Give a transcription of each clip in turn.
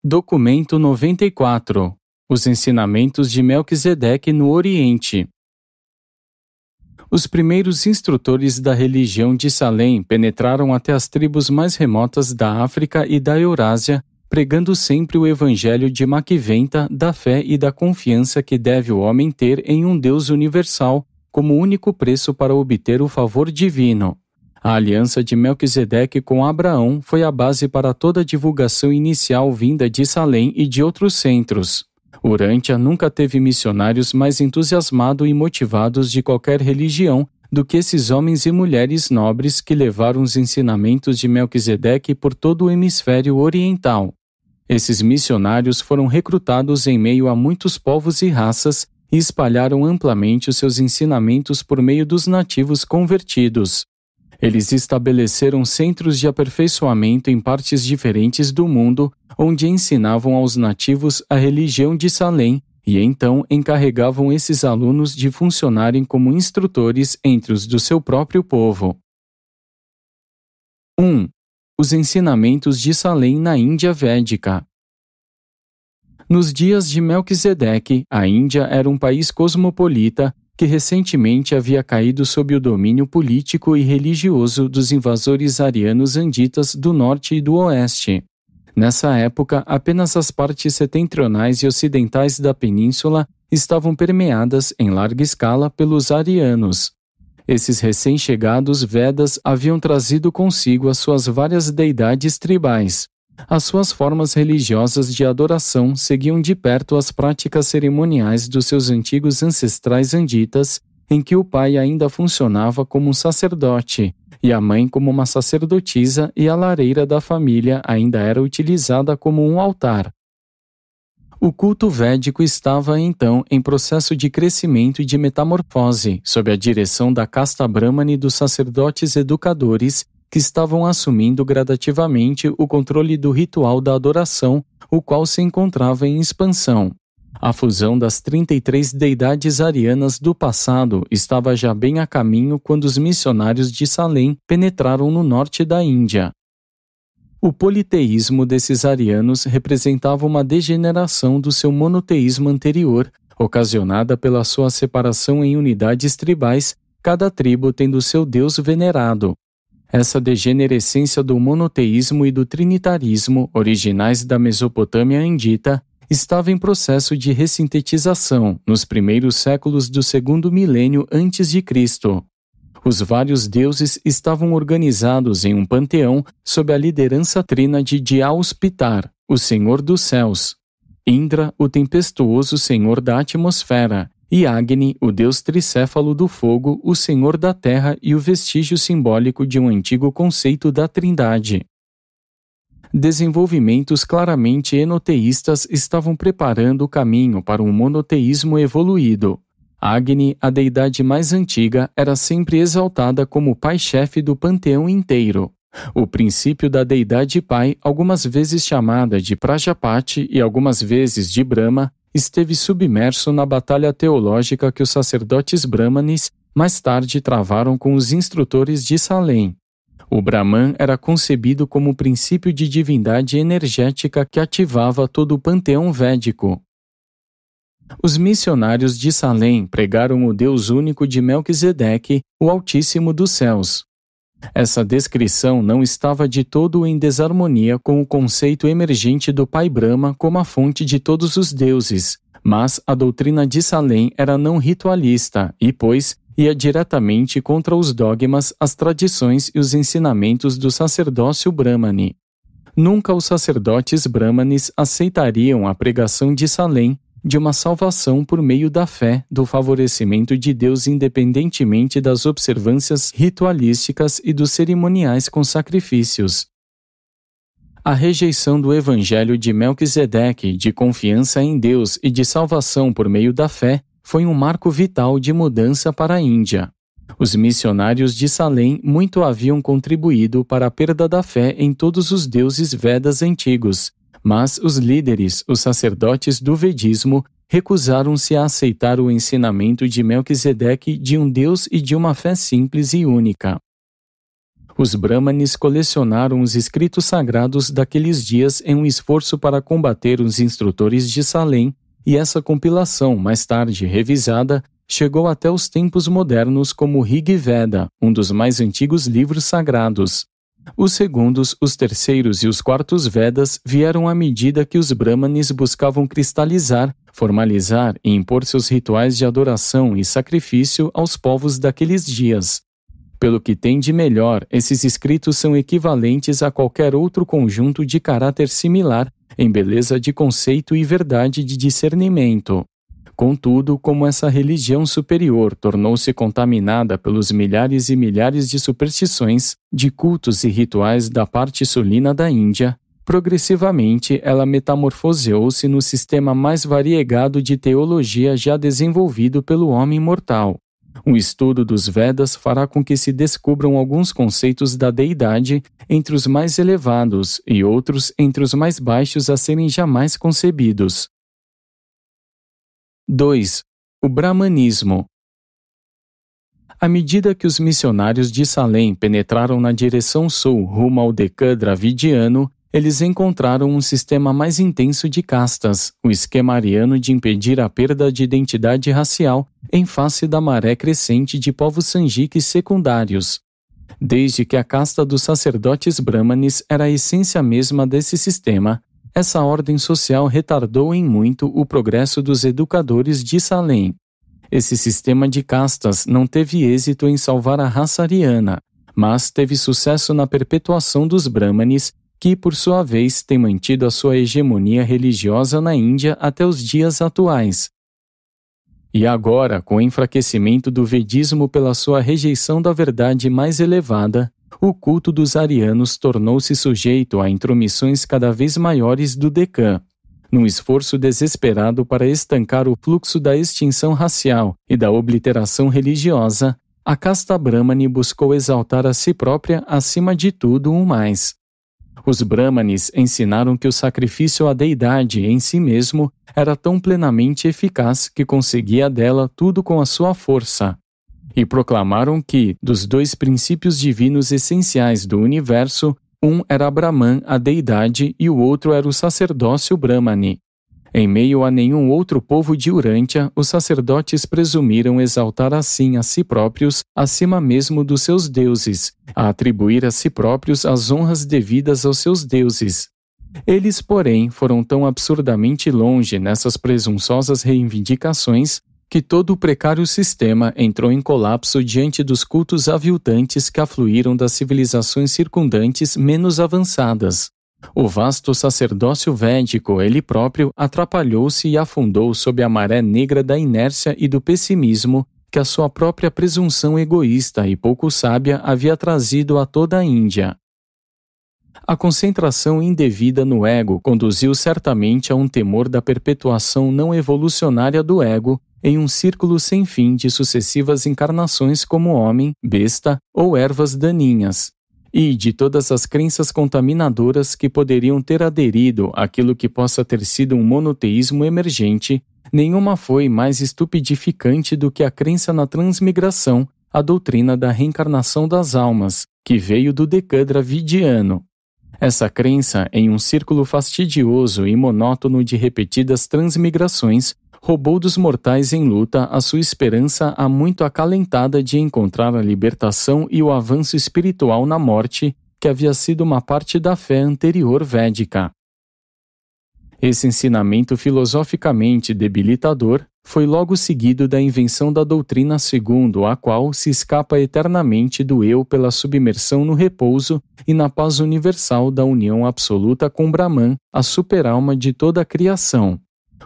Documento 94. Os ensinamentos de Melquisedeque no Oriente. Os primeiros instrutores da religião de Salém penetraram até as tribos mais remotas da África e da Eurásia, pregando sempre o evangelho de Maquiventa da fé e da confiança que deve o homem ter em um Deus universal como único preço para obter o favor divino. A aliança de Melquisedeque com Abraão foi a base para toda a divulgação inicial vinda de Salém e de outros centros. Urântia nunca teve missionários mais entusiasmados e motivados de qualquer religião do que esses homens e mulheres nobres que levaram os ensinamentos de Melquisedeque por todo o hemisfério oriental. Esses missionários foram recrutados em meio a muitos povos e raças e espalharam amplamente os seus ensinamentos por meio dos nativos convertidos. Eles estabeleceram centros de aperfeiçoamento em partes diferentes do mundo, onde ensinavam aos nativos a religião de Salém e então encarregavam esses alunos de funcionarem como instrutores entre os do seu próprio povo. 1. Os ensinamentos de Salém na Índia Védica. Nos dias de Melquisedeque, a Índia era um país cosmopolita que recentemente havia caído sob o domínio político e religioso dos invasores arianos anditas do norte e do oeste. Nessa época, apenas as partes setentrionais e ocidentais da península estavam permeadas em larga escala pelos arianos. Esses recém-chegados Vedas haviam trazido consigo as suas várias deidades tribais. As suas formas religiosas de adoração seguiam de perto as práticas cerimoniais dos seus antigos ancestrais anditas, em que o pai ainda funcionava como um sacerdote, e a mãe como uma sacerdotisa, e a lareira da família ainda era utilizada como um altar. O culto védico estava, então, em processo de crescimento e de metamorfose, sob a direção da casta Brahmani dos sacerdotes educadores, que estavam assumindo gradativamente o controle do ritual da adoração, o qual se encontrava em expansão. A fusão das 33 deidades arianas do passado estava já bem a caminho quando os missionários de Salém penetraram no norte da Índia. O politeísmo desses arianos representava uma degeneração do seu monoteísmo anterior, ocasionada pela sua separação em unidades tribais, cada tribo tendo seu deus venerado. Essa degenerescência do monoteísmo e do trinitarismo, originais da Mesopotâmia andita, estava em processo de ressintetização nos primeiros séculos do segundo milênio antes de Cristo. Os vários deuses estavam organizados em um panteão sob a liderança tríade de Auspitar, o Senhor dos Céus, Indra, o tempestuoso Senhor da Atmosfera, e Agni, o deus tricéfalo do fogo, o senhor da terra e o vestígio simbólico de um antigo conceito da trindade. Desenvolvimentos claramente enoteístas estavam preparando o caminho para um monoteísmo evoluído. Agni, a deidade mais antiga, era sempre exaltada como pai-chefe do panteão inteiro. O princípio da deidade pai, algumas vezes chamada de Prajapati e algumas vezes de Brahma, esteve submerso na batalha teológica que os sacerdotes brahmanes mais tarde travaram com os instrutores de Salém. O Brahman era concebido como princípio de divindade energética que ativava todo o panteão védico. Os missionários de Salém pregaram o Deus único de Melquisedeque, o Altíssimo dos Céus. Essa descrição não estava de todo em desarmonia com o conceito emergente do Pai Brahma como a fonte de todos os deuses, mas a doutrina de Salém era não ritualista e, pois, ia diretamente contra os dogmas, as tradições e os ensinamentos do sacerdócio Brahmani. Nunca os sacerdotes brahmanes aceitariam a pregação de Salém de uma salvação por meio da fé, do favorecimento de Deus independentemente das observâncias ritualísticas e dos cerimoniais com sacrifícios. A rejeição do evangelho de Melquisedeque, de confiança em Deus e de salvação por meio da fé, foi um marco vital de mudança para a Índia. Os missionários de Salém muito haviam contribuído para a perda da fé em todos os deuses Vedas antigos, mas os líderes, os sacerdotes do Vedismo, recusaram-se a aceitar o ensinamento de Melquisedeque de um Deus e de uma fé simples e única. Os Brahmanes colecionaram os escritos sagrados daqueles dias em um esforço para combater os instrutores de Salem, e essa compilação, mais tarde revisada, chegou até os tempos modernos como o Rig Veda, um dos mais antigos livros sagrados. Os segundos, os terceiros e os quartos Vedas vieram à medida que os Brahmanes buscavam cristalizar, formalizar e impor seus rituais de adoração e sacrifício aos povos daqueles dias. Pelo que tem de melhor, esses escritos são equivalentes a qualquer outro conjunto de caráter similar em beleza de conceito e verdade de discernimento. Contudo, como essa religião superior tornou-se contaminada pelos milhares e milhares de superstições, de cultos e rituais da parte sulina da Índia, progressivamente ela metamorfoseou-se no sistema mais variegado de teologia já desenvolvido pelo homem mortal. Um estudo dos Vedas fará com que se descubram alguns conceitos da deidade entre os mais elevados e outros entre os mais baixos a serem jamais concebidos. 2. O Brahmanismo. À medida que os missionários de Salem penetraram na direção sul rumo ao Decã dravidiano, eles encontraram um sistema mais intenso de castas, o esquema ariano de impedir a perda de identidade racial em face da maré crescente de povos sanjiques secundários. Desde que a casta dos sacerdotes brahmanes era a essência mesma desse sistema, essa ordem social retardou em muito o progresso dos educadores de Salem. Esse sistema de castas não teve êxito em salvar a raça ariana, mas teve sucesso na perpetuação dos brahmanes, que, por sua vez, tem mantido a sua hegemonia religiosa na Índia até os dias atuais. E agora, com o enfraquecimento do vedismo pela sua rejeição da verdade mais elevada, o culto dos arianos tornou-se sujeito a intromissões cada vez maiores do Decã. Num esforço desesperado para estancar o fluxo da extinção racial e da obliteração religiosa, a casta Brahmane buscou exaltar a si própria acima de tudo o mais. Os Brahmanes ensinaram que o sacrifício à deidade em si mesmo era tão plenamente eficaz que conseguia dela tudo com a sua força. E proclamaram que, dos dois princípios divinos essenciais do universo, um era Brahman, a deidade, e o outro era o sacerdócio Brahmane. Em meio a nenhum outro povo de Urântia, os sacerdotes presumiram exaltar assim a si próprios acima mesmo dos seus deuses, a atribuir a si próprios as honras devidas aos seus deuses. Eles, porém, foram tão absurdamente longe nessas presunçosas reivindicações que todo o precário sistema entrou em colapso diante dos cultos aviltantes que afluíram das civilizações circundantes menos avançadas. O vasto sacerdócio védico, ele próprio, atrapalhou-se e afundou sob a maré negra da inércia e do pessimismo que a sua própria presunção egoísta e pouco sábia havia trazido a toda a Índia. A concentração indevida no ego conduziu certamente a um temor da perpetuação não evolucionária do ego em um círculo sem fim de sucessivas encarnações como homem, besta ou ervas daninhas, e de todas as crenças contaminadoras que poderiam ter aderido àquilo que possa ter sido um monoteísmo emergente, nenhuma foi mais estupidificante do que a crença na transmigração, a doutrina da reencarnação das almas, que veio do Decã dravidiano. Essa crença, em um círculo fastidioso e monótono de repetidas transmigrações, roubou dos mortais em luta a sua esperança há muito acalentada de encontrar a libertação e o avanço espiritual na morte, que havia sido uma parte da fé anterior védica. Esse ensinamento filosoficamente debilitador foi logo seguido da invenção da doutrina segundo a qual se escapa eternamente do eu pela submersão no repouso e na paz universal da união absoluta com Brahman, a superalma de toda a criação.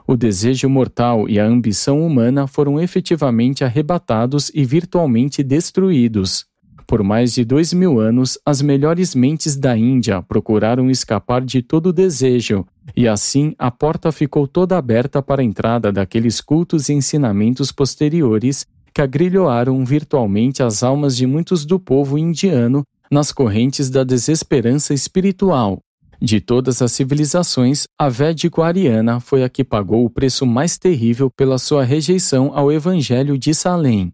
O desejo mortal e a ambição humana foram efetivamente arrebatados e virtualmente destruídos. Por mais de 2000 anos, as melhores mentes da Índia procuraram escapar de todo o desejo, e assim a porta ficou toda aberta para a entrada daqueles cultos e ensinamentos posteriores que agrilhoaram virtualmente as almas de muitos do povo indiano nas correntes da desesperança espiritual. De todas as civilizações, a védico-ariana foi a que pagou o preço mais terrível pela sua rejeição ao Evangelho de Salem.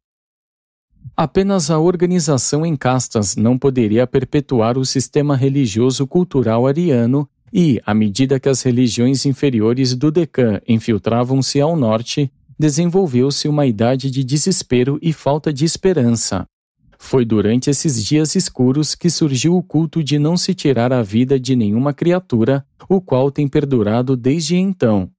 Apenas a organização em castas não poderia perpetuar o sistema religioso-cultural ariano e, à medida que as religiões inferiores do Deccan infiltravam-se ao norte, desenvolveu-se uma idade de desespero e falta de esperança. Foi durante esses dias escuros que surgiu o culto de não se tirar a vida de nenhuma criatura, o qual tem perdurado desde então.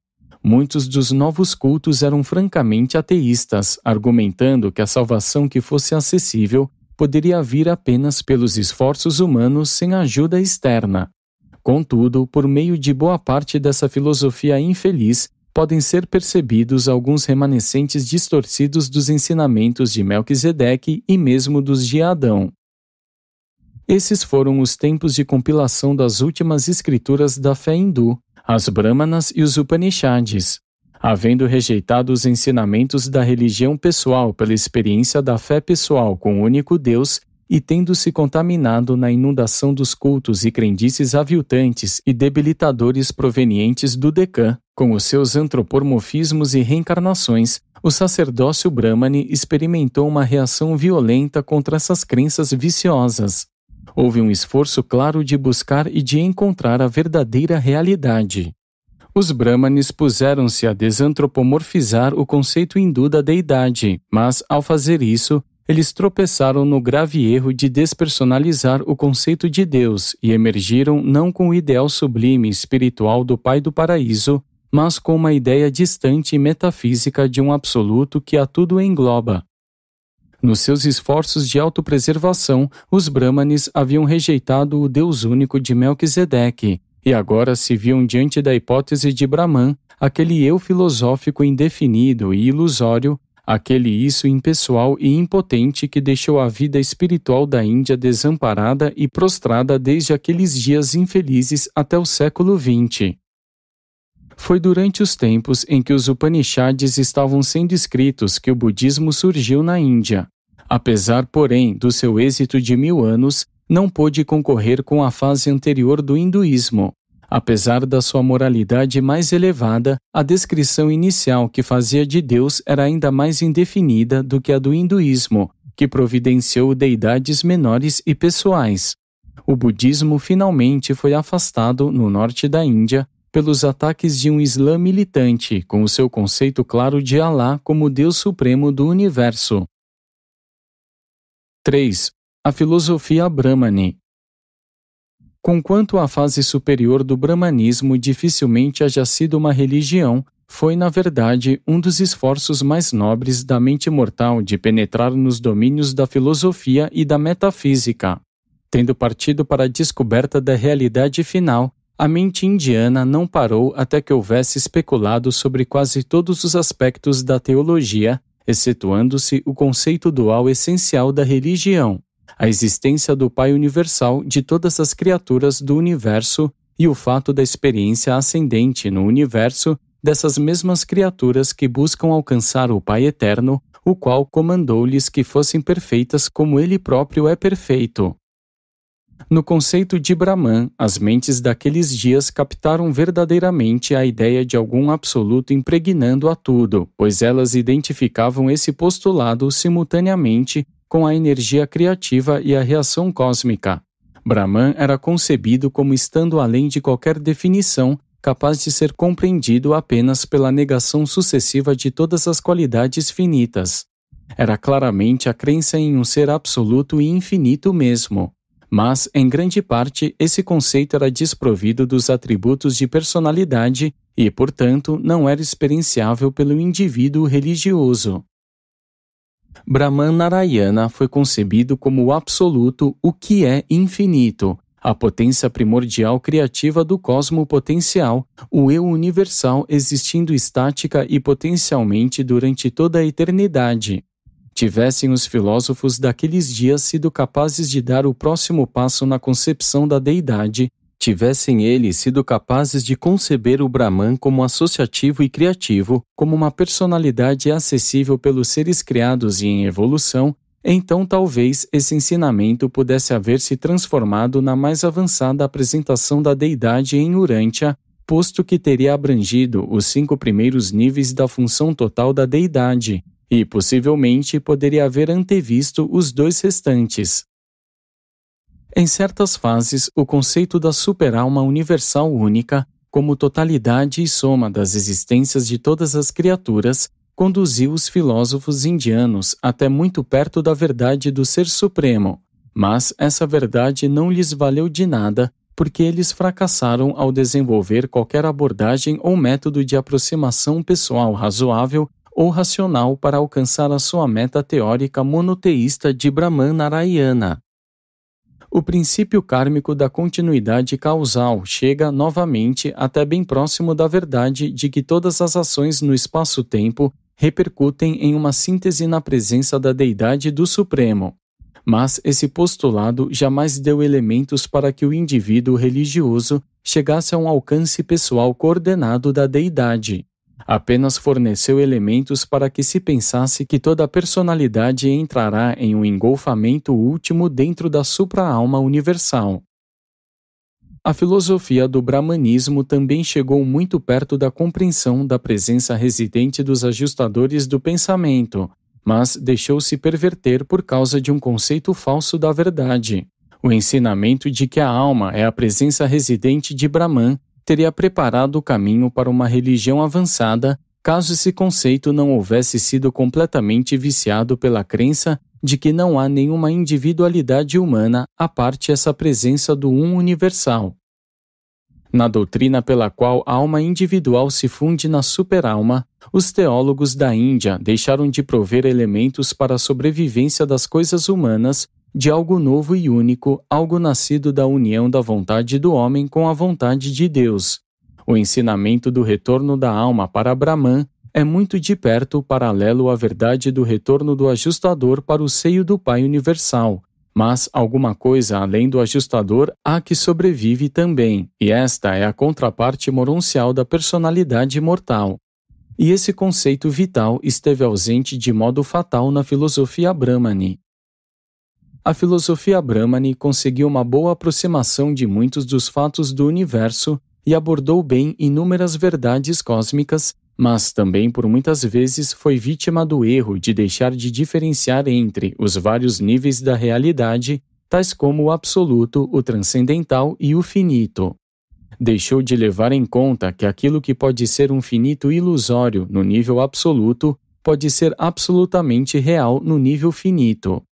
Muitos dos novos cultos eram francamente ateístas, argumentando que a salvação que fosse acessível poderia vir apenas pelos esforços humanos sem ajuda externa. Contudo, por meio de boa parte dessa filosofia infeliz, podem ser percebidos alguns remanescentes distorcidos dos ensinamentos de Melquisedeque e mesmo dos de Adão. Esses foram os tempos de compilação das últimas escrituras da fé hindu, as Brahmanas e os Upanishads. Havendo rejeitado os ensinamentos da religião pessoal pela experiência da fé pessoal com o único Deus e tendo-se contaminado na inundação dos cultos e crendices aviltantes e debilitadores provenientes do Deccan, com os seus antropomorfismos e reencarnações, o sacerdócio Brahmane experimentou uma reação violenta contra essas crenças viciosas. Houve um esforço claro de buscar e de encontrar a verdadeira realidade. Os Brahmanes puseram-se a desantropomorfizar o conceito hindu da deidade, mas, ao fazer isso, eles tropeçaram no grave erro de despersonalizar o conceito de Deus e emergiram não com o ideal sublime espiritual do Pai do Paraíso, mas com uma ideia distante e metafísica de um absoluto que a tudo engloba. Nos seus esforços de autopreservação, os Brahmanes haviam rejeitado o Deus único de Melquisedeque, e agora se viam diante da hipótese de Brahman, aquele eu filosófico indefinido e ilusório, aquele isso impessoal e impotente que deixou a vida espiritual da Índia desamparada e prostrada desde aqueles dias infelizes até o século XX. Foi durante os tempos em que os Upanishads estavam sendo escritos que o budismo surgiu na Índia. Apesar, porém, do seu êxito de 1000 anos, não pôde concorrer com a fase anterior do hinduísmo. Apesar da sua moralidade mais elevada, a descrição inicial que fazia de Deus era ainda mais indefinida do que a do hinduísmo, que providenciou deidades menores e pessoais. O budismo finalmente foi afastado, no norte da Índia, pelos ataques de um Islã militante, com o seu conceito claro de Alá como Deus Supremo do Universo. 3. A filosofia Brahmani. Conquanto a fase superior do brahmanismo dificilmente haja sido uma religião, foi, na verdade, um dos esforços mais nobres da mente mortal de penetrar nos domínios da filosofia e da metafísica. Tendo partido para a descoberta da realidade final, a mente indiana não parou até que houvesse especulado sobre quase todos os aspectos da teologia, excetuando-se o conceito dual essencial da religião, a existência do Pai universal de todas as criaturas do universo e o fato da experiência ascendente no universo dessas mesmas criaturas que buscam alcançar o Pai eterno, o qual comandou-lhes que fossem perfeitas como ele próprio é perfeito. No conceito de Brahman, as mentes daqueles dias captaram verdadeiramente a ideia de algum absoluto impregnando a tudo, pois elas identificavam esse postulado simultaneamente com a energia criativa e a reação cósmica. Brahman era concebido como estando além de qualquer definição, capaz de ser compreendido apenas pela negação sucessiva de todas as qualidades finitas. Era claramente a crença em um ser absoluto e infinito mesmo. Mas, em grande parte, esse conceito era desprovido dos atributos de personalidade e, portanto, não era experienciável pelo indivíduo religioso. Brahman Narayana foi concebido como o absoluto, o que é infinito, a potência primordial criativa do cosmo potencial, o eu universal existindo estática e potencialmente durante toda a eternidade. Tivessem os filósofos daqueles dias sido capazes de dar o próximo passo na concepção da deidade, tivessem eles sido capazes de conceber o Brahman como associativo e criativo, como uma personalidade acessível pelos seres criados e em evolução, então talvez esse ensinamento pudesse haver se transformado na mais avançada apresentação da deidade em Urântia, posto que teria abrangido os 5 primeiros níveis da função total da deidade, e possivelmente poderia haver antevisto os dois restantes. Em certas fases, o conceito da superalma universal única, como totalidade e soma das existências de todas as criaturas, conduziu os filósofos indianos até muito perto da verdade do Ser Supremo, mas essa verdade não lhes valeu de nada porque eles fracassaram ao desenvolver qualquer abordagem ou método de aproximação pessoal razoável ou racional para alcançar a sua meta teórica monoteísta de Brahman Narayana. O princípio kármico da continuidade causal chega, novamente, até bem próximo da verdade de que todas as ações no espaço-tempo repercutem em uma síntese na presença da deidade do Supremo. Mas esse postulado jamais deu elementos para que o indivíduo religioso chegasse a um alcance pessoal coordenado da deidade. Apenas forneceu elementos para que se pensasse que toda personalidade entrará em um engolfamento último dentro da supra-alma universal. A filosofia do brahmanismo também chegou muito perto da compreensão da presença residente dos ajustadores do pensamento, mas deixou-se perverter por causa de um conceito falso da verdade. O ensinamento de que a alma é a presença residente de Brahman teria preparado o caminho para uma religião avançada caso esse conceito não houvesse sido completamente viciado pela crença de que não há nenhuma individualidade humana à parte essa presença do Um universal. Na doutrina pela qual a alma individual se funde na superalma, os teólogos da Índia deixaram de prover elementos para a sobrevivência das coisas humanas de algo novo e único, algo nascido da união da vontade do homem com a vontade de Deus. O ensinamento do retorno da alma para Brahman é muito de perto paralelo à verdade do retorno do ajustador para o seio do Pai Universal, mas alguma coisa além do ajustador há que sobrevive também, e esta é a contraparte moroncial da personalidade mortal. E esse conceito vital esteve ausente de modo fatal na filosofia Brahmani. A filosofia Brahmani conseguiu uma boa aproximação de muitos dos fatos do universo e abordou bem inúmeras verdades cósmicas, mas também por muitas vezes foi vítima do erro de deixar de diferenciar entre os vários níveis da realidade, tais como o absoluto, o transcendental e o finito. Deixou de levar em conta que aquilo que pode ser um finito ilusório no nível absoluto pode ser absolutamente real no nível finito.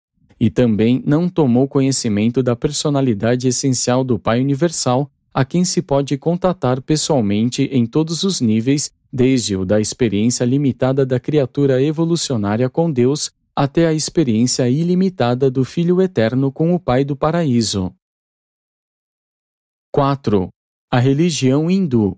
E também não tomou conhecimento da personalidade essencial do Pai Universal, a quem se pode contatar pessoalmente em todos os níveis, desde o da experiência limitada da criatura evolucionária com Deus, até a experiência ilimitada do Filho Eterno com o Pai do Paraíso. 4. A religião hindu.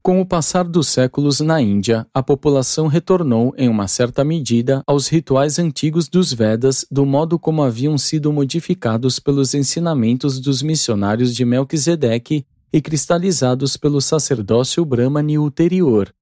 Com o passar dos séculos na Índia, a população retornou, em uma certa medida, aos rituais antigos dos Vedas do modo como haviam sido modificados pelos ensinamentos dos missionários de Melquisedeque e cristalizados pelo sacerdócio Brahmani ulterior.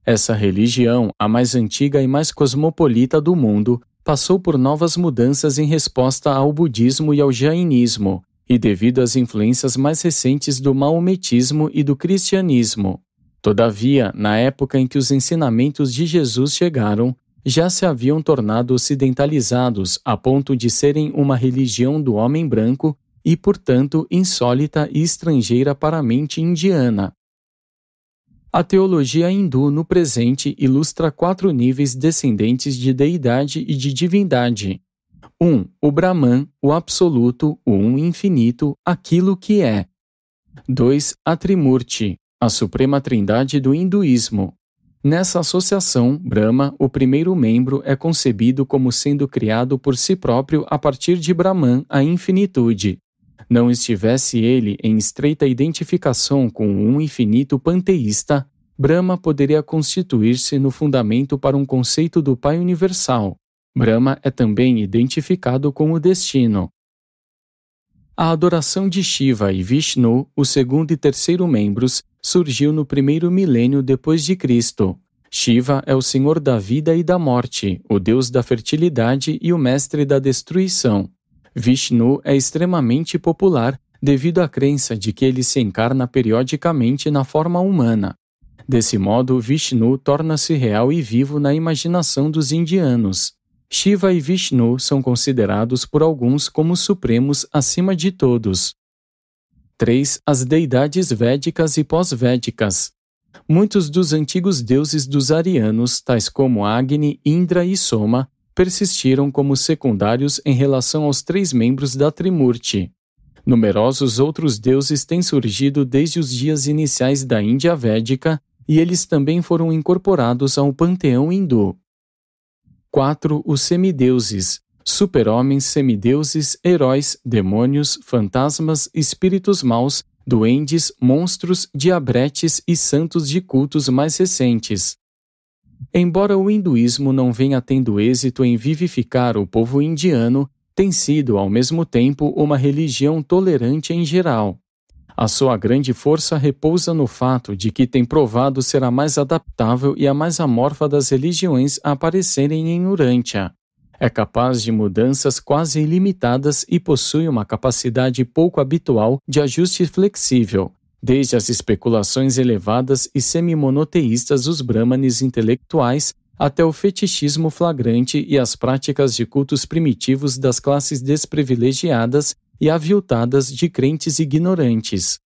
Essa religião, a mais antiga e mais cosmopolita do mundo, passou por novas mudanças em resposta ao budismo e ao jainismo, e devido às influências mais recentes do maometismo e do cristianismo. Todavia, na época em que os ensinamentos de Jesus chegaram, já se haviam tornado ocidentalizados a ponto de serem uma religião do homem branco e, portanto, insólita e estrangeira para a mente indiana. A teologia hindu no presente ilustra 4 níveis descendentes de deidade e de divindade. 1. O Brahman, o absoluto, o Um infinito, aquilo que é. 2. A Trimurti, a suprema trindade do hinduísmo. Nessa associação, Brahma, o primeiro membro, é concebido como sendo criado por si próprio a partir de Brahman, a infinitude. Não estivesse ele em estreita identificação com um infinito panteísta, Brahma poderia constituir-se no fundamento para um conceito do Pai Universal. Brahma é também identificado com o destino. A adoração de Shiva e Vishnu, o segundo e terceiro membros, surgiu no primeiro milênio depois de Cristo. Shiva é o senhor da vida e da morte, o deus da fertilidade e o mestre da destruição. Vishnu é extremamente popular devido à crença de que ele se encarna periodicamente na forma humana. Desse modo, Vishnu torna-se real e vivo na imaginação dos indianos. Shiva e Vishnu são considerados por alguns como supremos acima de todos. 3. As deidades védicas e pós-védicas. Muitos dos antigos deuses dos arianos, tais como Agni, Indra e Soma, persistiram como secundários em relação aos 3 membros da Trimurti. Numerosos outros deuses têm surgido desde os dias iniciais da Índia Védica e eles também foram incorporados ao panteão hindu. 4. Os semideuses. Super-homens, semideuses, heróis, demônios, fantasmas, espíritos maus, duendes, monstros, diabretes e santos de cultos mais recentes. Embora o hinduísmo não venha tendo êxito em vivificar o povo indiano, tem sido, ao mesmo tempo, uma religião tolerante em geral. A sua grande força repousa no fato de que tem provado ser a mais adaptável e a mais amorfa das religiões a aparecerem em Urântia. É capaz de mudanças quase ilimitadas e possui uma capacidade pouco habitual de ajuste flexível, desde as especulações elevadas e semi-monoteístas dos brahmanes intelectuais até o fetichismo flagrante e as práticas de cultos primitivos das classes desprivilegiadas e aviltadas de crentes ignorantes.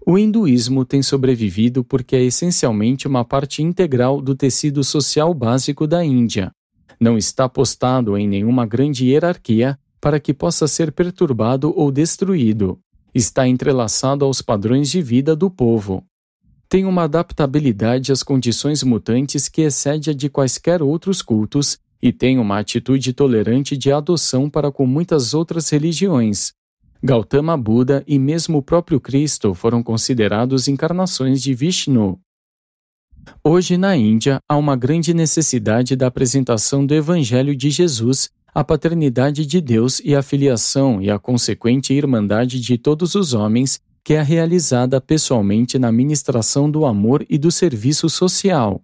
O hinduísmo tem sobrevivido porque é essencialmente uma parte integral do tecido social básico da Índia. Não está postado em nenhuma grande hierarquia para que possa ser perturbado ou destruído. Está entrelaçado aos padrões de vida do povo. Tem uma adaptabilidade às condições mutantes que excede a de quaisquer outros cultos e tem uma atitude tolerante de adoção para com muitas outras religiões. Gautama Buda e mesmo o próprio Cristo foram considerados encarnações de Vishnu. Hoje na Índia há uma grande necessidade da apresentação do Evangelho de Jesus, a paternidade de Deus e a filiação e a consequente irmandade de todos os homens, que é realizada pessoalmente na ministração do amor e do serviço social.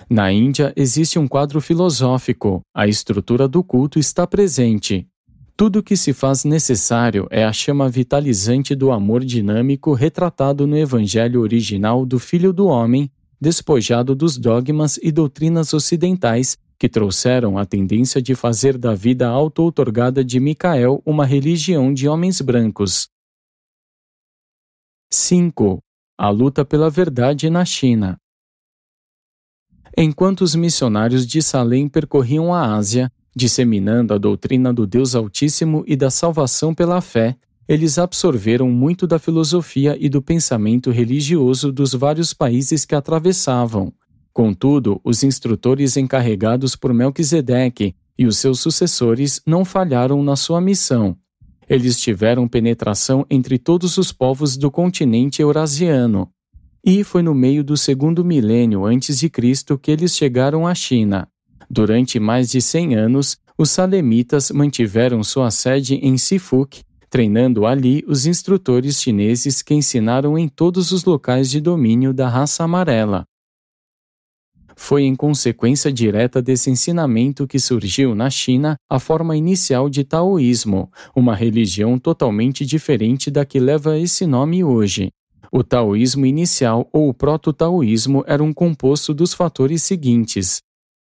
Na Índia existe um quadro filosófico, a estrutura do culto está presente. Tudo o que se faz necessário é a chama vitalizante do amor dinâmico retratado no Evangelho original do Filho do Homem, despojado dos dogmas e doutrinas ocidentais que trouxeram a tendência de fazer da vida auto-outorgada de Micael uma religião de homens brancos. 5. A luta pela verdade na China. Enquanto os missionários de Salem percorriam a Ásia, disseminando a doutrina do Deus Altíssimo e da salvação pela fé, eles absorveram muito da filosofia e do pensamento religioso dos vários países que atravessavam. Contudo, os instrutores encarregados por Melquisedeque e os seus sucessores não falharam na sua missão. Eles tiveram penetração entre todos os povos do continente eurasiano. E foi no meio do 2º milênio antes de Cristo que eles chegaram à China. Durante mais de 100 anos, os salemitas mantiveram sua sede em Sifuk, treinando ali os instrutores chineses que ensinaram em todos os locais de domínio da raça amarela. Foi em consequência direta desse ensinamento que surgiu na China a forma inicial de taoísmo, uma religião totalmente diferente da que leva esse nome hoje. O taoísmo inicial ou o proto-taoísmo era um composto dos fatores seguintes.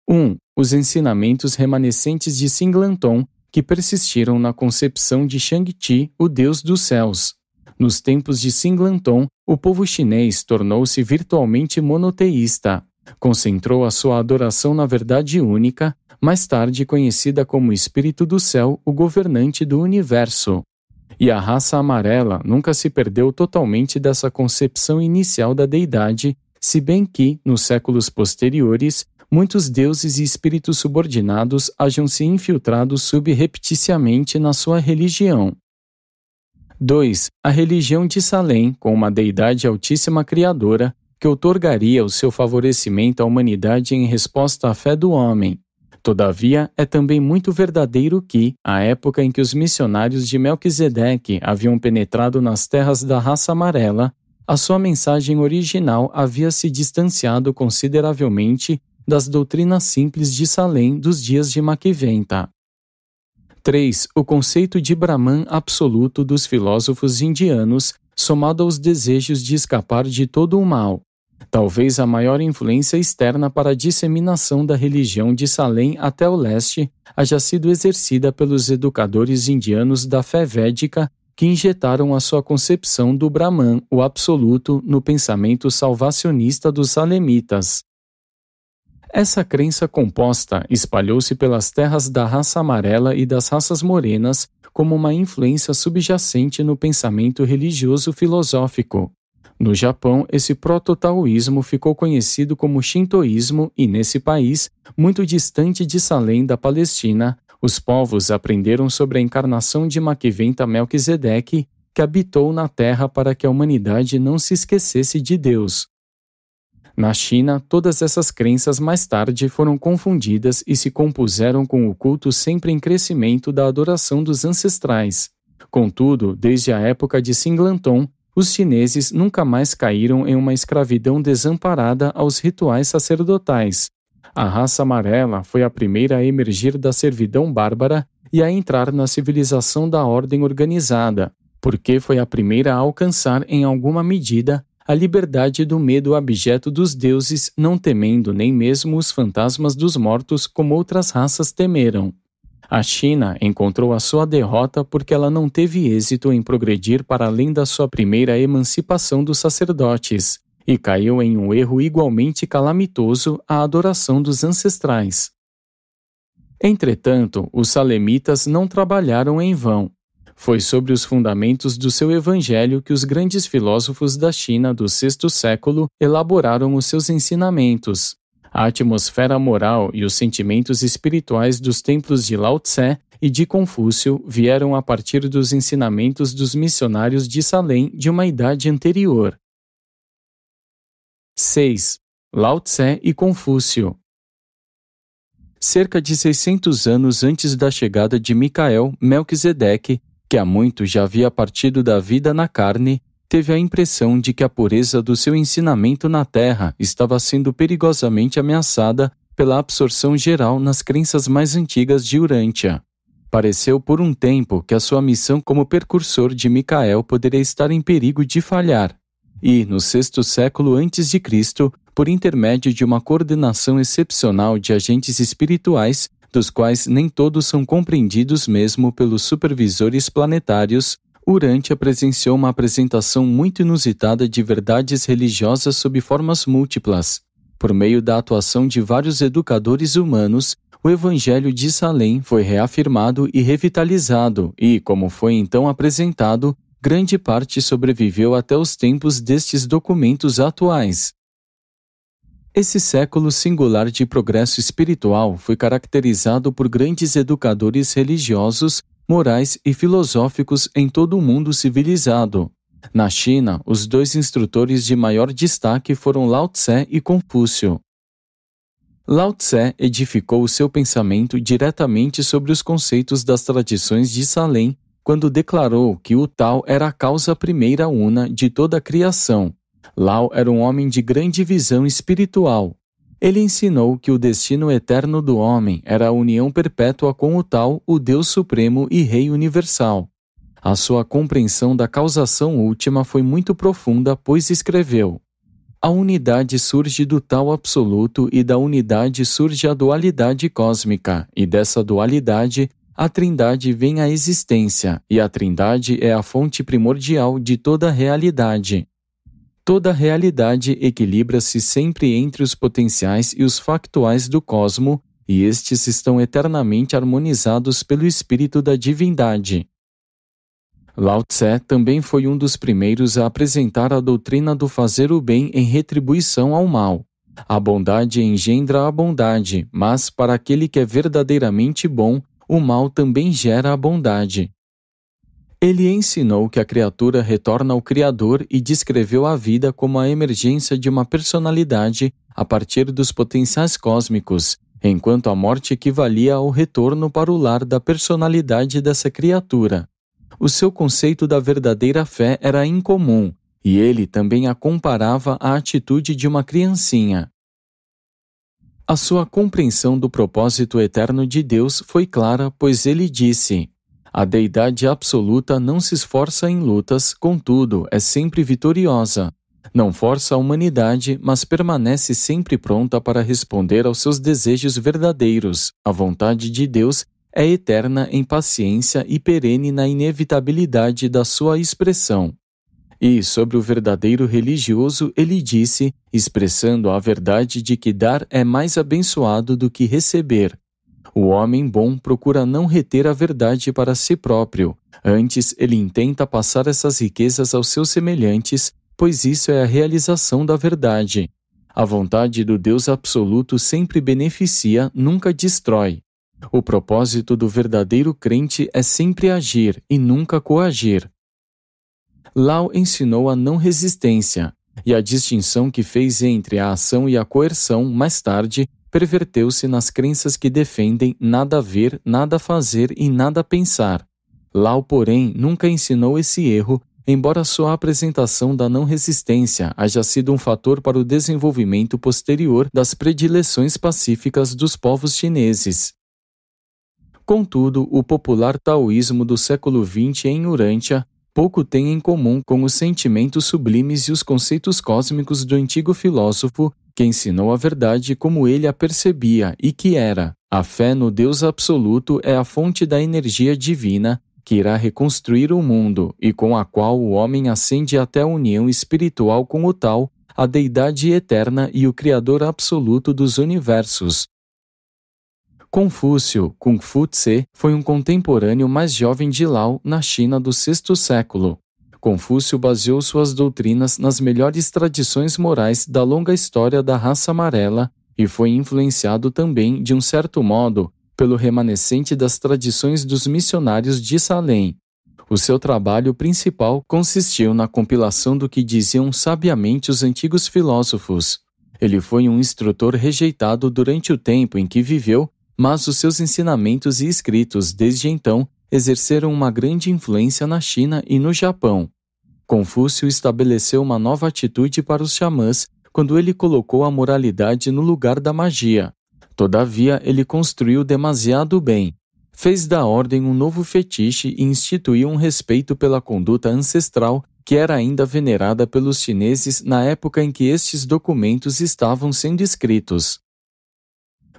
1. Os ensinamentos remanescentes de Singlanton, que persistiram na concepção de Shang-Chi, o deus dos céus. Nos tempos de Singlanton, o povo chinês tornou-se virtualmente monoteísta. Concentrou a sua adoração na verdade única, mais tarde conhecida como Espírito do Céu, o governante do universo. E a raça amarela nunca se perdeu totalmente dessa concepção inicial da deidade, se bem que, nos séculos posteriores, muitos deuses e espíritos subordinados hajam se infiltrado subrepticiamente na sua religião. 2. A religião de Salem, com uma deidade altíssima criadora, que outorgaria o seu favorecimento à humanidade em resposta à fé do homem. Todavia, é também muito verdadeiro que, à época em que os missionários de Melquisedeque haviam penetrado nas terras da raça amarela, a sua mensagem original havia se distanciado consideravelmente das doutrinas simples de Salem dos dias de Maquiventa. 3. O conceito de Brahman absoluto dos filósofos indianos, somado aos desejos de escapar de todo o mal. Talvez a maior influência externa para a disseminação da religião de Salem até o leste haja sido exercida pelos educadores indianos da fé védica que injetaram a sua concepção do Brahman, o absoluto, no pensamento salvacionista dos salemitas. Essa crença composta espalhou-se pelas terras da raça amarela e das raças morenas como uma influência subjacente no pensamento religioso filosófico. No Japão, esse proto-taoísmo ficou conhecido como Shintoísmo e, nesse país, muito distante de Salem da Palestina, os povos aprenderam sobre a encarnação de Maquiventa Melquisedeque, que habitou na Terra para que a humanidade não se esquecesse de Deus. Na China, todas essas crenças mais tarde foram confundidas e se compuseram com o culto sempre em crescimento da adoração dos ancestrais. Contudo, desde a época de Singlanton, os chineses nunca mais caíram em uma escravidão desamparada aos rituais sacerdotais. A raça amarela foi a primeira a emergir da servidão bárbara e a entrar na civilização da ordem organizada, porque foi a primeira a alcançar, em alguma medida, a liberdade do medo abjeto dos deuses, não temendo nem mesmo os fantasmas dos mortos como outras raças temeram. A China encontrou a sua derrota porque ela não teve êxito em progredir para além da sua primeira emancipação dos sacerdotes, e caiu em um erro igualmente calamitoso, a adoração dos ancestrais. Entretanto, os salemitas não trabalharam em vão. Foi sobre os fundamentos do seu evangelho que os grandes filósofos da China do VI século elaboraram os seus ensinamentos. A atmosfera moral e os sentimentos espirituais dos templos de Lao Tse e de Confúcio vieram a partir dos ensinamentos dos missionários de Salem de uma idade anterior. 6. Lao Tse e Confúcio. Cerca de 600 anos antes da chegada de Micael, Melquisedeque, que há muito já havia partido da vida na carne, teve a impressão de que a pureza do seu ensinamento na Terra estava sendo perigosamente ameaçada pela absorção geral nas crenças mais antigas de Urântia. Pareceu por um tempo que a sua missão como precursor de Micael poderia estar em perigo de falhar, e, no VI século a.C., por intermédio de uma coordenação excepcional de agentes espirituais, dos quais nem todos são compreendidos mesmo pelos supervisores planetários, Urântia presenciou uma apresentação muito inusitada de verdades religiosas sob formas múltiplas. Por meio da atuação de vários educadores humanos, o Evangelho de Salem foi reafirmado e revitalizado e, como foi então apresentado, grande parte sobreviveu até os tempos destes documentos atuais. Esse século singular de progresso espiritual foi caracterizado por grandes educadores religiosos, morais e filosóficos em todo o mundo civilizado. Na China, os dois instrutores de maior destaque foram Lao Tse e Confúcio. Lao Tse edificou o seu pensamento diretamente sobre os conceitos das tradições de Salem, quando declarou que o Tao era a causa primeira una de toda a criação. Lao era um homem de grande visão espiritual. Ele ensinou que o destino eterno do homem era a união perpétua com o Tao, o Deus Supremo e Rei Universal. A sua compreensão da causação última foi muito profunda, pois escreveu: a unidade surge do Tao absoluto e da unidade surge a dualidade cósmica, e dessa dualidade a Trindade vem à existência, e a Trindade é a fonte primordial de toda a realidade. Toda realidade equilibra-se sempre entre os potenciais e os factuais do cosmo, e estes estão eternamente harmonizados pelo espírito da divindade. Lao Tse também foi um dos primeiros a apresentar a doutrina do fazer o bem em retribuição ao mal. A bondade engendra a bondade, mas para aquele que é verdadeiramente bom, o mal também gera a bondade. Ele ensinou que a criatura retorna ao Criador e descreveu a vida como a emergência de uma personalidade a partir dos potenciais cósmicos, enquanto a morte equivalia ao retorno para o lar da personalidade dessa criatura. O seu conceito da verdadeira fé era incomum, e ele também a comparava à atitude de uma criancinha. A sua compreensão do propósito eterno de Deus foi clara, pois ele disse: a deidade absoluta não se esforça em lutas, contudo, é sempre vitoriosa. Não força a humanidade, mas permanece sempre pronta para responder aos seus desejos verdadeiros. A vontade de Deus é eterna em paciência e perene na inevitabilidade da sua expressão. E, sobre o verdadeiro religioso, ele disse, expressando a verdade de que dar é mais abençoado do que receber. O homem bom procura não reter a verdade para si próprio, antes ele intenta passar essas riquezas aos seus semelhantes, pois isso é a realização da verdade. A vontade do Deus absoluto sempre beneficia, nunca destrói. O propósito do verdadeiro crente é sempre agir e nunca coagir. Lao ensinou a não resistência, e a distinção que fez entre a ação e a coerção, mais tarde, perverteu-se nas crenças que defendem nada ver, nada fazer e nada pensar. Lao, porém, nunca ensinou esse erro, embora sua apresentação da não resistência haja sido um fator para o desenvolvimento posterior das predileções pacíficas dos povos chineses. Contudo, o popular taoísmo do século XX em Urântia pouco tem em comum com os sentimentos sublimes e os conceitos cósmicos do antigo filósofo que ensinou a verdade como ele a percebia e que era: a fé no Deus absoluto é a fonte da energia divina que irá reconstruir o mundo e com a qual o homem ascende até a união espiritual com o Tal, a deidade eterna e o Criador absoluto dos universos. Confúcio, Kung Fu Tse, foi um contemporâneo mais jovem de Lao na China do VI século. Confúcio baseou suas doutrinas nas melhores tradições morais da longa história da raça amarela e foi influenciado também, de um certo modo, pelo remanescente das tradições dos missionários de Salem. O seu trabalho principal consistiu na compilação do que diziam sabiamente os antigos filósofos. Ele foi um instrutor rejeitado durante o tempo em que viveu, mas os seus ensinamentos e escritos, desde então, exerceram uma grande influência na China e no Japão. Confúcio estabeleceu uma nova atitude para os xamãs quando ele colocou a moralidade no lugar da magia. Todavia, ele construiu demasiado bem. Fez da ordem um novo fetiche e instituiu um respeito pela conduta ancestral que era ainda venerada pelos chineses na época em que estes documentos estavam sendo escritos.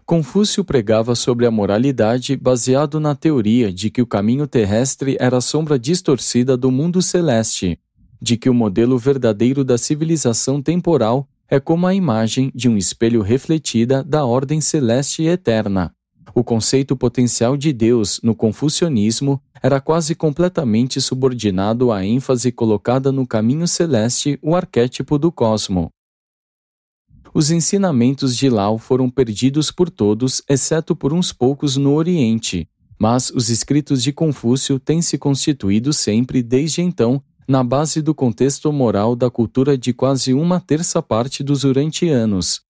Confúcio pregava sobre a moralidade baseado na teoria de que o caminho terrestre era a sombra distorcida do mundo celeste, de que o modelo verdadeiro da civilização temporal é como a imagem de um espelho refletida da ordem celeste e eterna. O conceito potencial de Deus no confucionismo era quase completamente subordinado à ênfase colocada no caminho celeste, o arquétipo do cosmo. Os ensinamentos de Lao foram perdidos por todos, exceto por uns poucos no Oriente, mas os escritos de Confúcio têm se constituído sempre, desde então, na base do contexto moral da cultura de quase 1/3 dos urantianos.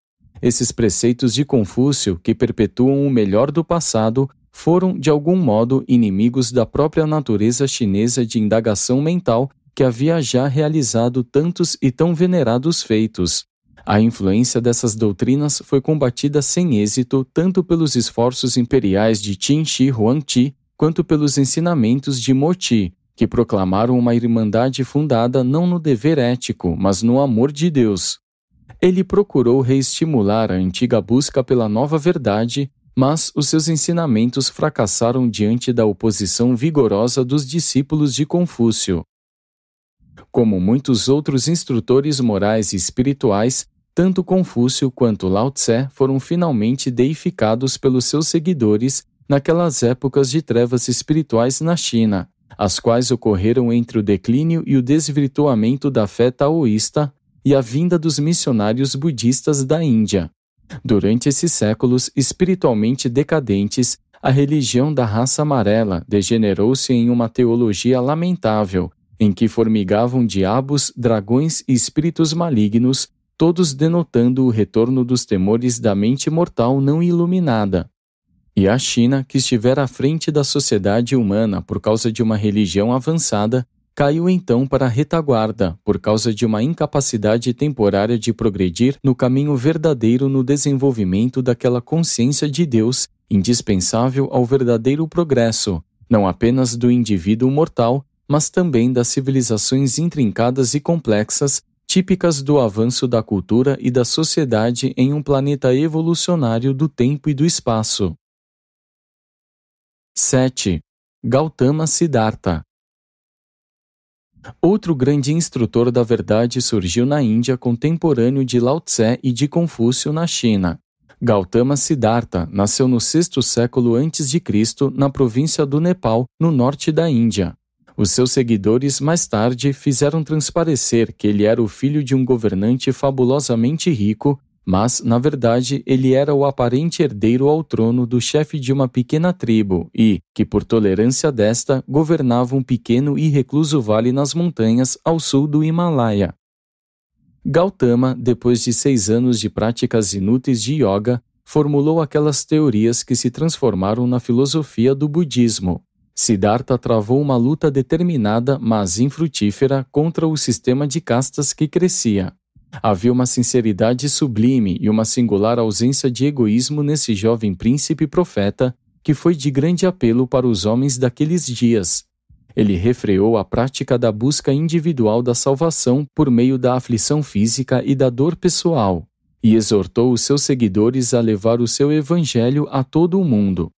Esses preceitos de Confúcio, que perpetuam o melhor do passado, foram, de algum modo, inimigos da própria natureza chinesa de indagação mental que havia já realizado tantos e tão venerados feitos. A influência dessas doutrinas foi combatida sem êxito tanto pelos esforços imperiais de Qin Shi Huangti quanto pelos ensinamentos de Mo Ti, que proclamaram uma irmandade fundada não no dever ético, mas no amor de Deus. Ele procurou reestimular a antiga busca pela nova verdade, mas os seus ensinamentos fracassaram diante da oposição vigorosa dos discípulos de Confúcio. Como muitos outros instrutores morais e espirituais, tanto Confúcio quanto Lao Tse foram finalmente deificados pelos seus seguidores naquelas épocas de trevas espirituais na China, as quais ocorreram entre o declínio e o desvirtuamento da fé taoísta e a vinda dos missionários budistas da Índia. Durante esses séculos espiritualmente decadentes, a religião da raça amarela degenerou-se em uma teologia lamentável, em que formigavam diabos, dragões e espíritos malignos, todos denotando o retorno dos temores da mente mortal não iluminada. E a China, que estivera à frente da sociedade humana por causa de uma religião avançada, caiu então para a retaguarda por causa de uma incapacidade temporária de progredir no caminho verdadeiro no desenvolvimento daquela consciência de Deus, indispensável ao verdadeiro progresso, não apenas do indivíduo mortal, mas também das civilizações intrincadas e complexas, típicas do avanço da cultura e da sociedade em um planeta evolucionário do tempo e do espaço. 7. Gautama Siddhartha. Outro grande instrutor da verdade surgiu na Índia contemporâneo de Lao Tse e de Confúcio na China. Gautama Siddhartha nasceu no 6º século a.C. na província do Nepal, no norte da Índia. Os seus seguidores mais tarde fizeram transparecer que ele era o filho de um governante fabulosamente rico, mas, na verdade, ele era o aparente herdeiro ao trono do chefe de uma pequena tribo e, que por tolerância desta, governava um pequeno e recluso vale nas montanhas ao sul do Himalaia. Gautama, depois de 6 anos de práticas inúteis de yoga, formulou aquelas teorias que se transformaram na filosofia do budismo. Siddhartha travou uma luta determinada, mas infrutífera, contra o sistema de castas que crescia. Havia uma sinceridade sublime e uma singular ausência de egoísmo nesse jovem príncipe profeta, que foi de grande apelo para os homens daqueles dias. Ele refreou a prática da busca individual da salvação por meio da aflição física e da dor pessoal, e exortou os seus seguidores a levar o seu evangelho a todo o mundo.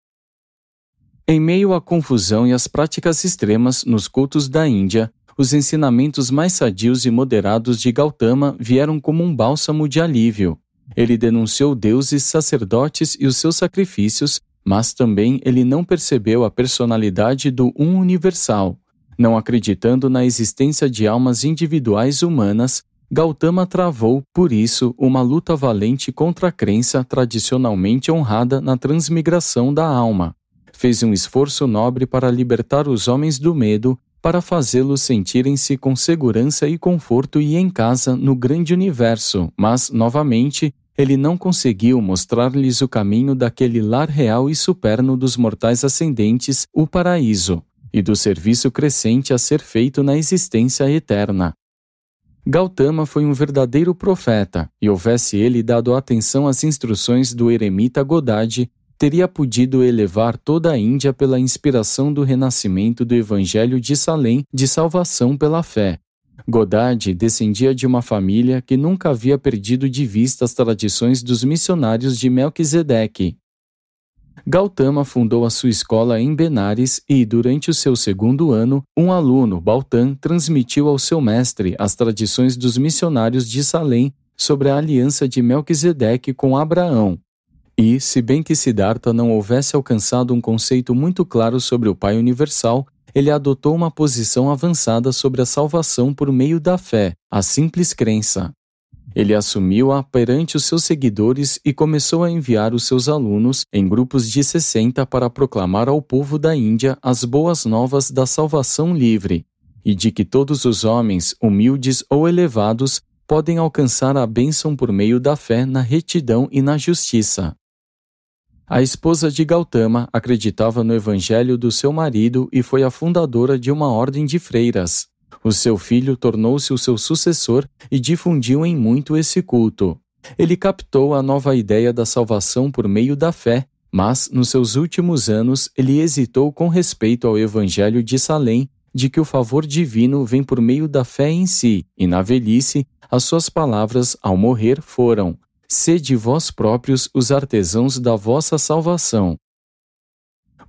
Em meio à confusão e às práticas extremas nos cultos da Índia, os ensinamentos mais sadios e moderados de Gautama vieram como um bálsamo de alívio. Ele denunciou deuses, sacerdotes e os seus sacrifícios, mas também ele não percebeu a personalidade do Um Universal. Não acreditando na existência de almas individuais humanas, Gautama travou, por isso, uma luta valente contra a crença tradicionalmente honrada na transmigração da alma. Fez um esforço nobre para libertar os homens do medo, para fazê-los sentirem-se com segurança e conforto e em casa no grande universo, mas, novamente, ele não conseguiu mostrar-lhes o caminho daquele lar real e superno dos mortais ascendentes, o paraíso, e do serviço crescente a ser feito na existência eterna. Gautama foi um verdadeiro profeta, e houvesse ele dado atenção às instruções do eremita Godad, teria podido elevar toda a Índia pela inspiração do renascimento do Evangelho de Salem de salvação pela fé. Godad descendia de uma família que nunca havia perdido de vista as tradições dos missionários de Melquisedeque. Gautama fundou a sua escola em Benares e, durante o seu 2º ano, um aluno, Baltan, transmitiu ao seu mestre as tradições dos missionários de Salem sobre a aliança de Melquisedeque com Abraão. E, se bem que Siddhartha não houvesse alcançado um conceito muito claro sobre o Pai Universal, ele adotou uma posição avançada sobre a salvação por meio da fé, a simples crença. Ele assumiu-a perante os seus seguidores e começou a enviar os seus alunos, em grupos de 60, para proclamar ao povo da Índia as boas novas da salvação livre, e de que todos os homens, humildes ou elevados, podem alcançar a bênção por meio da fé na retidão e na justiça. A esposa de Gautama acreditava no evangelho do seu marido e foi a fundadora de uma ordem de freiras. O seu filho tornou-se o seu sucessor e difundiu em muito esse culto. Ele captou a nova ideia da salvação por meio da fé, mas, nos seus últimos anos, ele hesitou com respeito ao evangelho de Salem, de que o favor divino vem por meio da fé em si, e na velhice, as suas palavras, ao morrer, foram: sede vós próprios os artesãos da vossa salvação.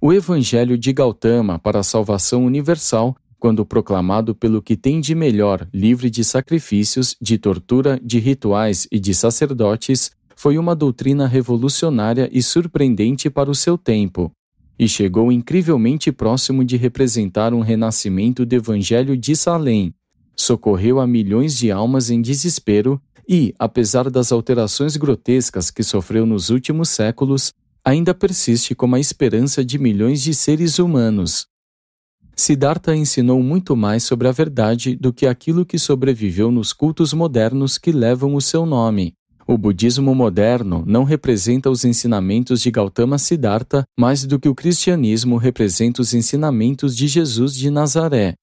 O Evangelho de Gautama para a salvação universal, quando proclamado pelo que tem de melhor, livre de sacrifícios, de tortura, de rituais e de sacerdotes, foi uma doutrina revolucionária e surpreendente para o seu tempo, e chegou incrivelmente próximo de representar um renascimento do Evangelho de Salem. Socorreu a milhões de almas em desespero e, apesar das alterações grotescas que sofreu nos últimos séculos, ainda persiste como a esperança de milhões de seres humanos. Siddhartha ensinou muito mais sobre a verdade do que aquilo que sobreviveu nos cultos modernos que levam o seu nome. O budismo moderno não representa os ensinamentos de Gautama Siddhartha mais do que o cristianismo representa os ensinamentos de Jesus de Nazaré.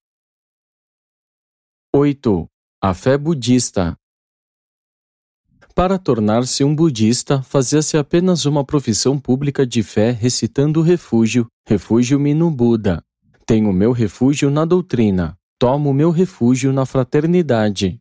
8. A fé budista. Para tornar-se um budista, fazia-se apenas uma profissão pública de fé recitando o refúgio-me no Buda. Tenho meu refúgio na doutrina. Tomo meu refúgio na fraternidade.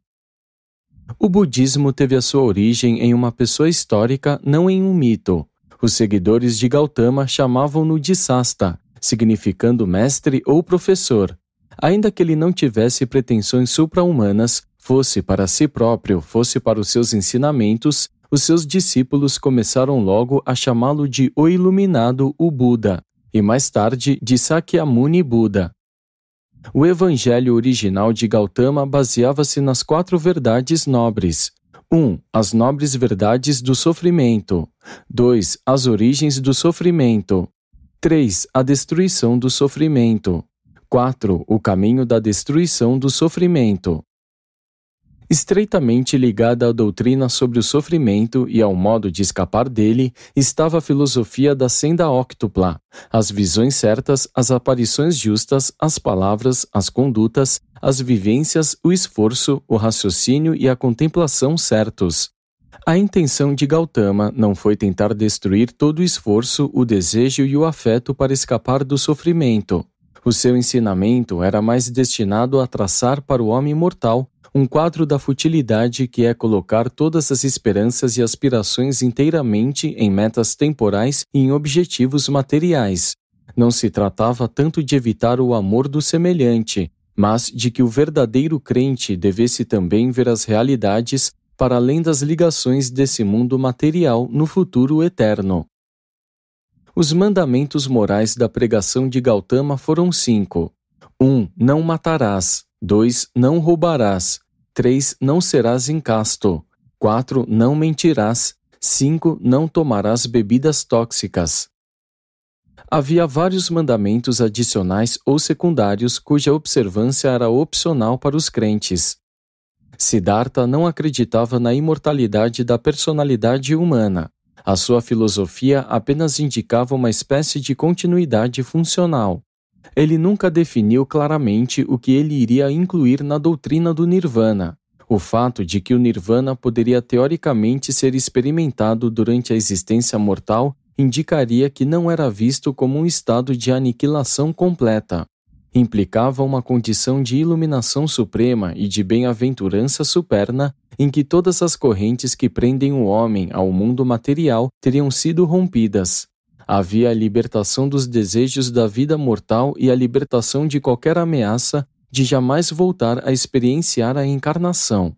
O budismo teve a sua origem em uma pessoa histórica, não em um mito. Os seguidores de Gautama chamavam-no de Sasta, significando mestre ou professor. Ainda que ele não tivesse pretensões supra-humanas, fosse para si próprio, fosse para os seus ensinamentos, os seus discípulos começaram logo a chamá-lo de o Iluminado, o Buda, e mais tarde de Sakyamuni Buda. O evangelho original de Gautama baseava-se nas 4 verdades nobres. 1. As nobres verdades do sofrimento. 2. As origens do sofrimento. 3. A destruição do sofrimento. 4. O caminho da destruição do sofrimento. Estreitamente ligada à doutrina sobre o sofrimento e ao modo de escapar dele, estava a filosofia da senda óctupla, as visões certas, as aparições justas, as palavras, as condutas, as vivências, o esforço, o raciocínio e a contemplação certos. A intenção de Gautama não foi tentar destruir todo o esforço, o desejo e o afeto para escapar do sofrimento. O seu ensinamento era mais destinado a traçar para o homem mortal um quadro da futilidade que é colocar todas as esperanças e aspirações inteiramente em metas temporais e em objetivos materiais. Não se tratava tanto de evitar o amor do semelhante, mas de que o verdadeiro crente devesse também ver as realidades para além das ligações desse mundo material no futuro eterno. Os mandamentos morais da pregação de Gautama foram 5. 1. Não matarás. 2. Não roubarás. 3. Não serás incasto. 4. Não mentirás. 5. Não tomarás bebidas tóxicas. Havia vários mandamentos adicionais ou secundários cuja observância era opcional para os crentes. Siddhartha não acreditava na imortalidade da personalidade humana. A sua filosofia apenas indicava uma espécie de continuidade funcional. Ele nunca definiu claramente o que ele iria incluir na doutrina do Nirvana. O fato de que o Nirvana poderia teoricamente ser experimentado durante a existência mortal indicaria que não era visto como um estado de aniquilação completa. Implicava uma condição de iluminação suprema e de bem-aventurança superna em que todas as correntes que prendem o homem ao mundo material teriam sido rompidas. Havia a libertação dos desejos da vida mortal e a libertação de qualquer ameaça de jamais voltar a experienciar a encarnação.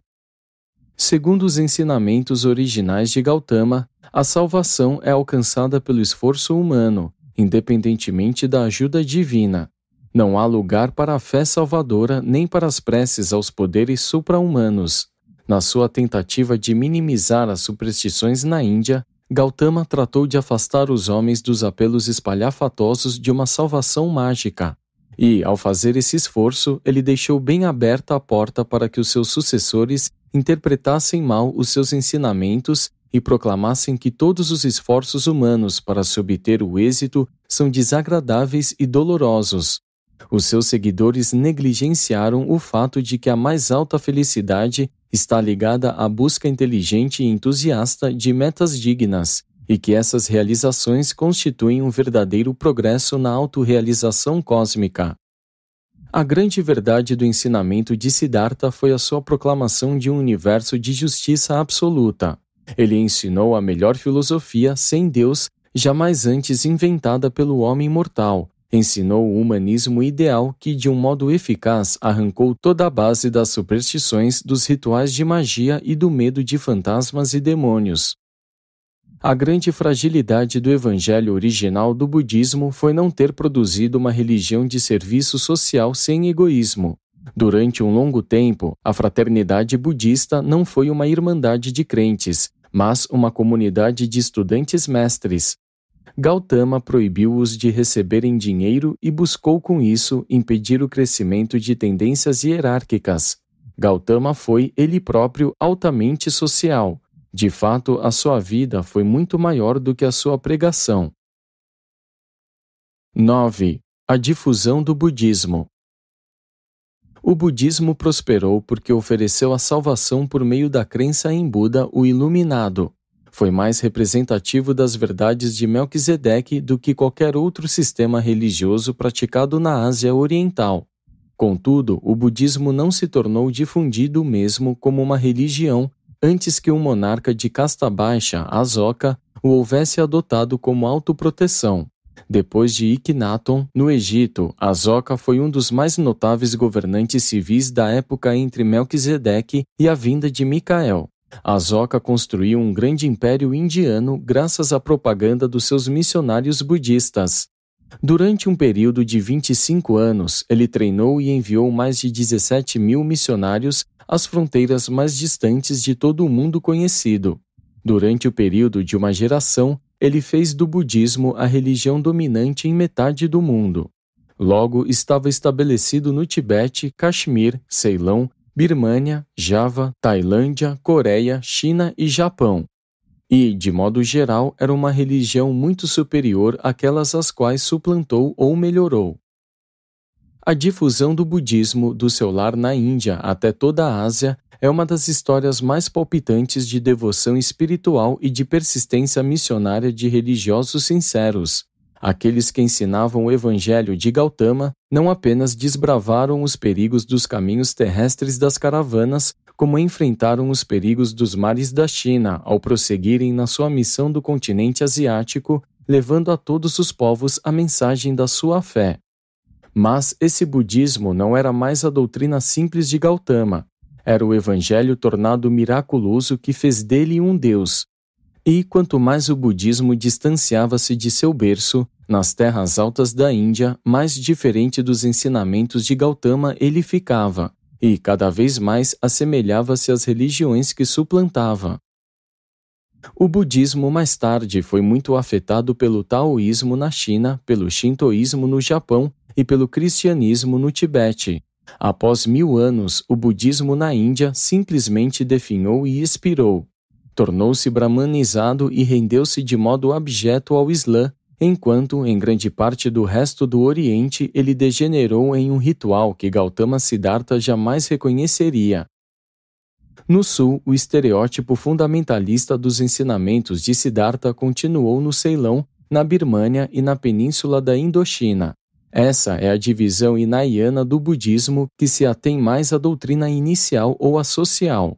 Segundo os ensinamentos originais de Gautama, a salvação é alcançada pelo esforço humano, independentemente da ajuda divina. Não há lugar para a fé salvadora nem para as preces aos poderes supra-humanos. Na sua tentativa de minimizar as superstições na Índia, Gautama tratou de afastar os homens dos apelos espalhafatosos de uma salvação mágica. E, ao fazer esse esforço, ele deixou bem aberta a porta para que os seus sucessores interpretassem mal os seus ensinamentos e proclamassem que todos os esforços humanos para se obter o êxito são desagradáveis e dolorosos. Os seus seguidores negligenciaram o fato de que a mais alta felicidade está ligada à busca inteligente e entusiasta de metas dignas, e que essas realizações constituem um verdadeiro progresso na autorrealização cósmica. A grande verdade do ensinamento de Siddhartha foi a sua proclamação de um universo de justiça absoluta. Ele ensinou a melhor filosofia sem Deus jamais antes inventada pelo homem mortal. Ensinou o humanismo ideal que, de um modo eficaz, arrancou toda a base das superstições, dos rituais de magia e do medo de fantasmas e demônios. A grande fragilidade do evangelho original do budismo foi não ter produzido uma religião de serviço social sem egoísmo. Durante um longo tempo, a fraternidade budista não foi uma irmandade de crentes, mas uma comunidade de estudantes mestres. Gautama proibiu-os de receberem dinheiro e buscou com isso impedir o crescimento de tendências hierárquicas. Gautama foi, ele próprio, altamente social. De fato, a sua vida foi muito maior do que a sua pregação. 9. A difusão do budismo. O budismo prosperou porque ofereceu a salvação por meio da crença em Buda, o Iluminado. Foi mais representativo das verdades de Melquisedeque do que qualquer outro sistema religioso praticado na Ásia Oriental. Contudo, o budismo não se tornou difundido mesmo como uma religião antes que um monarca de casta baixa, Asoka, o houvesse adotado como autoproteção. Depois de Akhenaton, no Egito, Asoka foi um dos mais notáveis governantes civis da época entre Melquisedeque e a vinda de Micael. Asoka construiu um grande império indiano graças à propaganda dos seus missionários budistas. Durante um período de 25 anos, ele treinou e enviou mais de 17.000 missionários às fronteiras mais distantes de todo o mundo conhecido. Durante o período de uma geração, ele fez do budismo a religião dominante em metade do mundo. Logo, estava estabelecido no Tibete, Caxemir, Ceilão, Birmânia, Java, Tailândia, Coreia, China e Japão. E, de modo geral, era uma religião muito superior àquelas às quais suplantou ou melhorou. A difusão do budismo do seu lar na Índia até toda a Ásia é uma das histórias mais palpitantes de devoção espiritual e de persistência missionária de religiosos sinceros. Aqueles que ensinavam o evangelho de Gautama não apenas desbravaram os perigos dos caminhos terrestres das caravanas, como enfrentaram os perigos dos mares da China ao prosseguirem na sua missão do continente asiático, levando a todos os povos a mensagem da sua fé. Mas esse budismo não era mais a doutrina simples de Gautama, era o evangelho tornado miraculoso que fez dele um deus. E quanto mais o budismo distanciava-se de seu berço, nas terras altas da Índia, mais diferente dos ensinamentos de Gautama ele ficava, e cada vez mais assemelhava-se às religiões que suplantava. O budismo mais tarde foi muito afetado pelo taoísmo na China, pelo shintoísmo no Japão e pelo cristianismo no Tibete. Após 1000 anos, o budismo na Índia simplesmente definhou e expirou. Tornou-se brahmanizado e rendeu-se de modo abjeto ao Islã, enquanto, em grande parte do resto do Oriente, ele degenerou em um ritual que Gautama Siddhartha jamais reconheceria. No Sul, o estereótipo fundamentalista dos ensinamentos de Siddhartha continuou no Ceilão, na Birmânia e na península da Indochina. Essa é a divisão hinayana do budismo que se atém mais à doutrina inicial ou à social.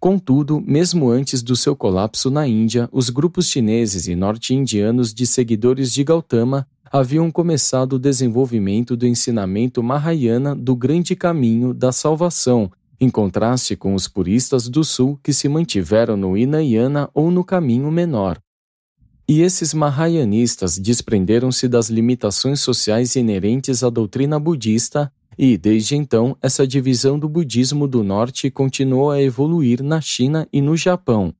Contudo, mesmo antes do seu colapso na Índia, os grupos chineses e norte-indianos de seguidores de Gautama haviam começado o desenvolvimento do ensinamento Mahayana do grande caminho da salvação, em contraste com os puristas do Sul que se mantiveram no Hinayana ou no caminho menor. E esses Mahayanistas desprenderam-se das limitações sociais inerentes à doutrina budista e, desde então, essa divisão do budismo do norte continuou a evoluir na China e no Japão.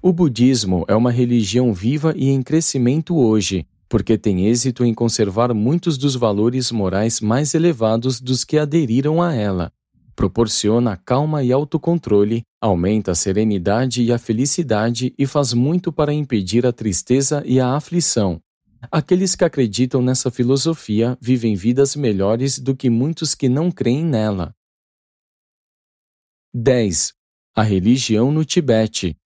O budismo é uma religião viva e em crescimento hoje, porque tem êxito em conservar muitos dos valores morais mais elevados dos que aderiram a ela. Proporciona calma e autocontrole, aumenta a serenidade e a felicidade e faz muito para impedir a tristeza e a aflição. Aqueles que acreditam nessa filosofia vivem vidas melhores do que muitos que não creem nela. 10. A religião no Tibete.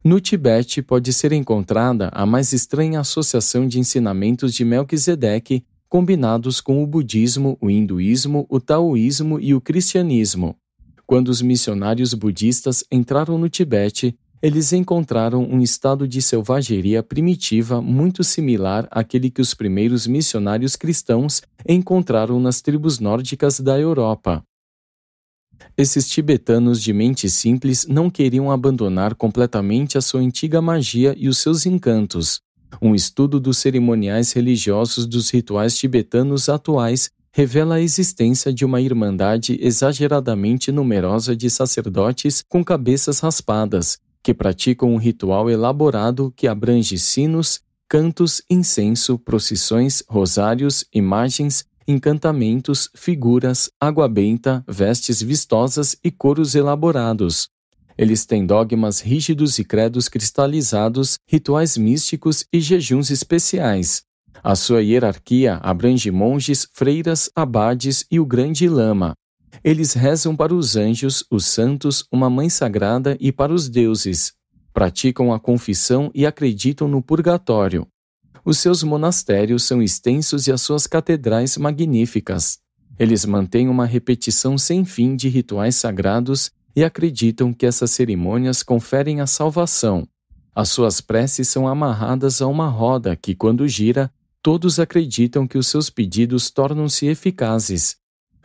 No Tibete pode ser encontrada a mais estranha associação de ensinamentos de Melquisedeque combinados com o budismo, o hinduísmo, o taoísmo e o cristianismo. Quando os missionários budistas entraram no Tibete, eles encontraram um estado de selvageria primitiva muito similar àquele que os primeiros missionários cristãos encontraram nas tribos nórdicas da Europa. Esses tibetanos de mente simples não queriam abandonar completamente a sua antiga magia e os seus encantos. Um estudo dos cerimoniais religiosos dos rituais tibetanos atuais revela a existência de uma irmandade exageradamente numerosa de sacerdotes com cabeças raspadas, que praticam um ritual elaborado que abrange sinos, cantos, incenso, procissões, rosários, imagens, encantamentos, figuras, água benta, vestes vistosas e coros elaborados. Eles têm dogmas rígidos e credos cristalizados, rituais místicos e jejuns especiais. A sua hierarquia abrange monges, freiras, abades e o grande lama. Eles rezam para os anjos, os santos, uma mãe sagrada e para os deuses. Praticam a confissão e acreditam no purgatório. Os seus monastérios são extensos e as suas catedrais magníficas. Eles mantêm uma repetição sem fim de rituais sagrados e acreditam que essas cerimônias conferem a salvação. As suas preces são amarradas a uma roda que, quando gira, todos acreditam que os seus pedidos tornam-se eficazes.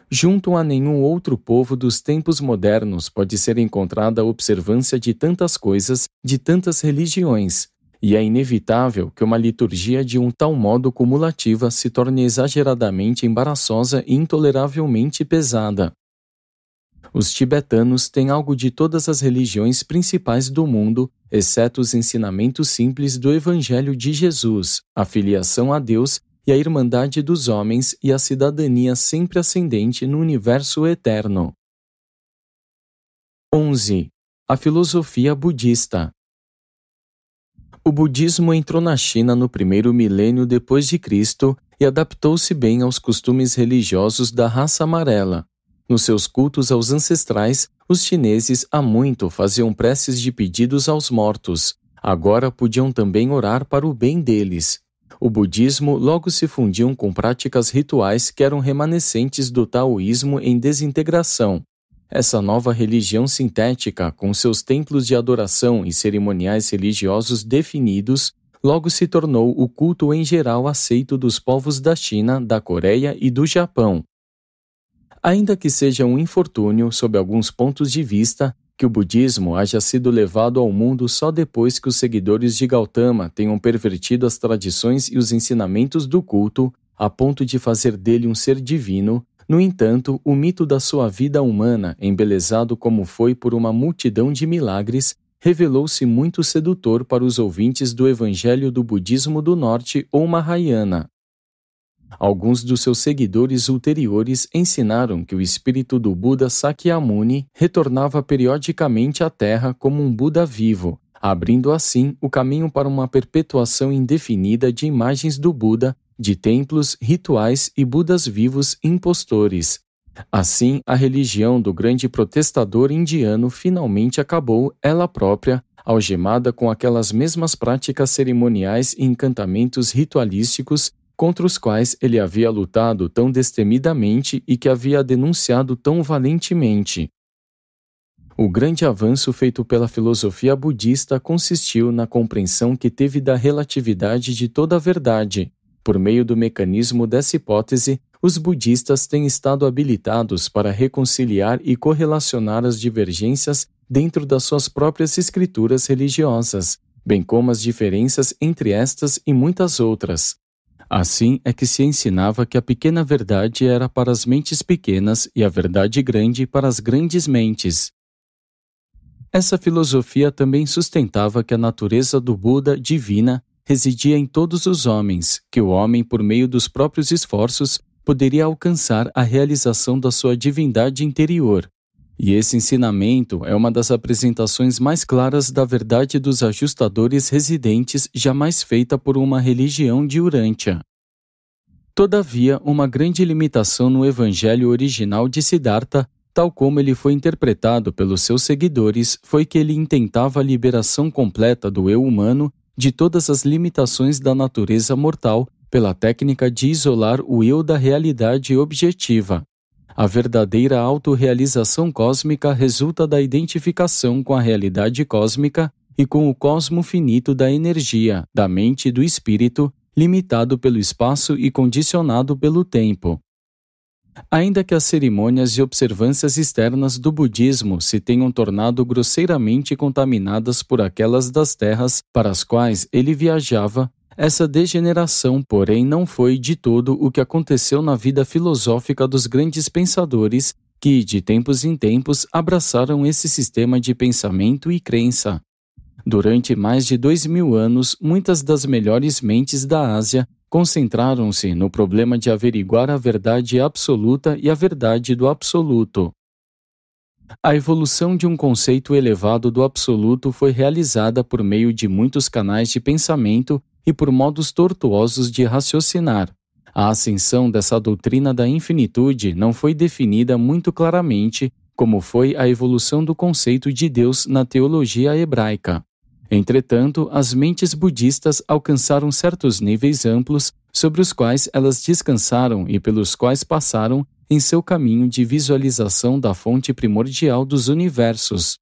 Junto a nenhum outro povo dos tempos modernos pode ser encontrada a observância de tantas coisas, de tantas religiões, e é inevitável que uma liturgia de um tal modo cumulativa se torne exageradamente embaraçosa e intoleravelmente pesada. Os tibetanos têm algo de todas as religiões principais do mundo, exceto os ensinamentos simples do Evangelho de Jesus, a filiação a Deus e a irmandade dos homens e a cidadania sempre ascendente no universo eterno. 11. A filosofia budista. O budismo entrou na China no primeiro milênio depois de Cristo e adaptou-se bem aos costumes religiosos da raça amarela. Nos seus cultos aos ancestrais, os chineses há muito faziam preces de pedidos aos mortos. Agora podiam também orar para o bem deles. O budismo logo se fundiu com práticas rituais que eram remanescentes do taoísmo em desintegração. Essa nova religião sintética, com seus templos de adoração e cerimoniais religiosos definidos, logo se tornou o culto em geral aceito dos povos da China, da Coreia e do Japão. Ainda que seja um infortúnio, sob alguns pontos de vista, que o budismo haja sido levado ao mundo só depois que os seguidores de Gautama tenham pervertido as tradições e os ensinamentos do culto, a ponto de fazer dele um ser divino, no entanto, o mito da sua vida humana, embelezado como foi por uma multidão de milagres, revelou-se muito sedutor para os ouvintes do Evangelho do Budismo do Norte ou Mahayana. Alguns dos seus seguidores ulteriores ensinaram que o espírito do Buda Sakyamuni retornava periodicamente à Terra como um Buda vivo, abrindo assim o caminho para uma perpetuação indefinida de imagens do Buda, de templos, rituais e Budas vivos impostores. Assim, a religião do grande protestador indiano finalmente acabou, ela própria, algemada com aquelas mesmas práticas cerimoniais e encantamentos ritualísticos contra os quais ele havia lutado tão destemidamente e que havia denunciado tão valentemente. O grande avanço feito pela filosofia budista consistiu na compreensão que teve da relatividade de toda a verdade. Por meio do mecanismo dessa hipótese, os budistas têm estado habilitados para reconciliar e correlacionar as divergências dentro das suas próprias escrituras religiosas, bem como as diferenças entre estas e muitas outras. Assim é que se ensinava que a pequena verdade era para as mentes pequenas e a verdade grande para as grandes mentes. Essa filosofia também sustentava que a natureza do Buda divina residia em todos os homens, que o homem, por meio dos próprios esforços, poderia alcançar a realização da sua divindade interior. E esse ensinamento é uma das apresentações mais claras da verdade dos ajustadores residentes jamais feita por uma religião de Urântia. Todavia, uma grande limitação no evangelho original de Siddhartha, tal como ele foi interpretado pelos seus seguidores, foi que ele intentava a liberação completa do eu humano de todas as limitações da natureza mortal pela técnica de isolar o eu da realidade objetiva. A verdadeira autorrealização cósmica resulta da identificação com a realidade cósmica e com o cosmo finito da energia, da mente e do espírito, limitado pelo espaço e condicionado pelo tempo. Ainda que as cerimônias e observâncias externas do budismo se tenham tornado grosseiramente contaminadas por aquelas das terras para as quais ele viajava, essa degeneração, porém, não foi de todo o que aconteceu na vida filosófica dos grandes pensadores que, de tempos em tempos, abraçaram esse sistema de pensamento e crença. Durante mais de 2000 anos, muitas das melhores mentes da Ásia concentraram-se no problema de averiguar a verdade absoluta e a verdade do absoluto. A evolução de um conceito elevado do absoluto foi realizada por meio de muitos canais de pensamento e por modos tortuosos de raciocinar. A ascensão dessa doutrina da infinitude não foi definida muito claramente, como foi a evolução do conceito de Deus na teologia hebraica. Entretanto, as mentes budistas alcançaram certos níveis amplos sobre os quais elas descansaram e pelos quais passaram em seu caminho de visualização da fonte primordial dos universos.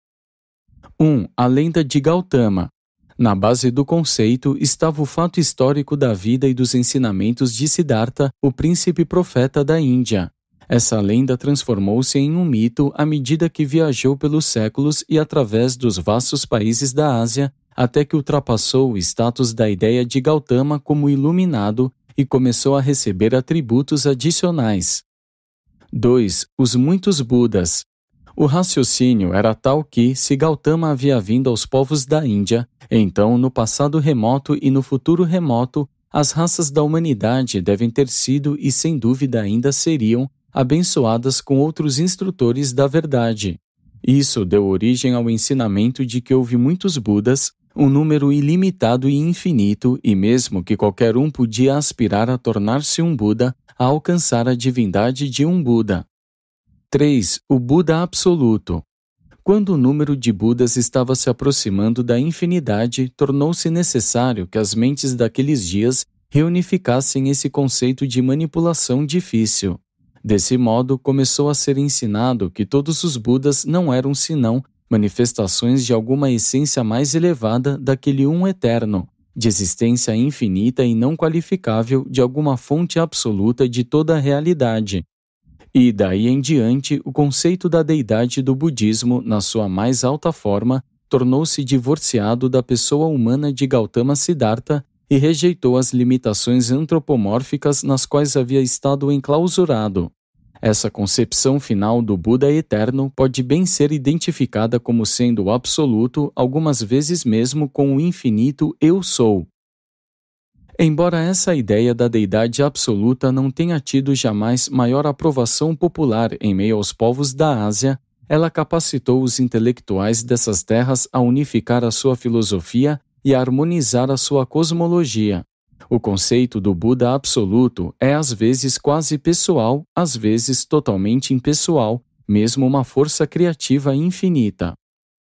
1. A lenda de Gautama. Na base do conceito estava o fato histórico da vida e dos ensinamentos de Siddhartha, o príncipe profeta da Índia. Essa lenda transformou-se em um mito à medida que viajou pelos séculos e através dos vastos países da Ásia, até que ultrapassou o status da ideia de Gautama como iluminado e começou a receber atributos adicionais. 2. Os muitos Budas. O raciocínio era tal que, se Gautama havia vindo aos povos da Índia, então, no passado remoto e no futuro remoto, as raças da humanidade devem ter sido e sem dúvida ainda seriam abençoadas com outros instrutores da verdade. Isso deu origem ao ensinamento de que houve muitos Budas, um número ilimitado e infinito, e mesmo que qualquer um podia aspirar a tornar-se um Buda, a alcançar a divindade de um Buda. 3. O Buda Absoluto. Quando o número de Budas estava se aproximando da infinidade, tornou-se necessário que as mentes daqueles dias reunificassem esse conceito de manipulação difícil. Desse modo, começou a ser ensinado que todos os Budas não eram senão manifestações de alguma essência mais elevada daquele um eterno, de existência infinita e não qualificável de alguma fonte absoluta de toda a realidade. E daí em diante, o conceito da deidade do budismo, na sua mais alta forma, tornou-se divorciado da pessoa humana de Gautama Siddhartha e rejeitou as limitações antropomórficas nas quais havia estado enclausurado. Essa concepção final do Buda eterno pode bem ser identificada como sendo o absoluto, algumas vezes mesmo com o infinito Eu Sou. Embora essa ideia da deidade absoluta não tenha tido jamais maior aprovação popular em meio aos povos da Ásia, ela capacitou os intelectuais dessas terras a unificar a sua filosofia e a harmonizar a sua cosmologia. O conceito do Buda absoluto é às vezes quase pessoal, às vezes totalmente impessoal, mesmo uma força criativa infinita.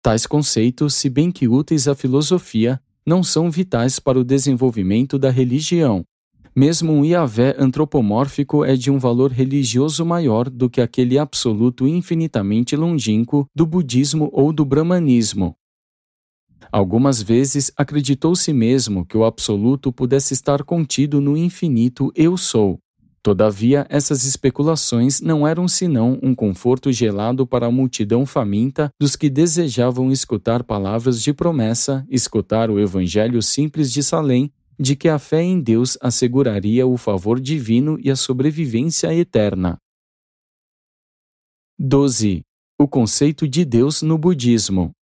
Tais conceitos, se bem que úteis à filosofia, não são vitais para o desenvolvimento da religião. Mesmo um Yahvé antropomórfico é de um valor religioso maior do que aquele absoluto infinitamente longínquo do budismo ou do brahmanismo. Algumas vezes acreditou-se mesmo que o absoluto pudesse estar contido no infinito Eu Sou. Todavia, essas especulações não eram senão um conforto gelado para a multidão faminta dos que desejavam escutar palavras de promessa, escutar o evangelho simples de Salem, de que a fé em Deus asseguraria o favor divino e a sobrevivência eterna. 12. O conceito de Deus no budismo.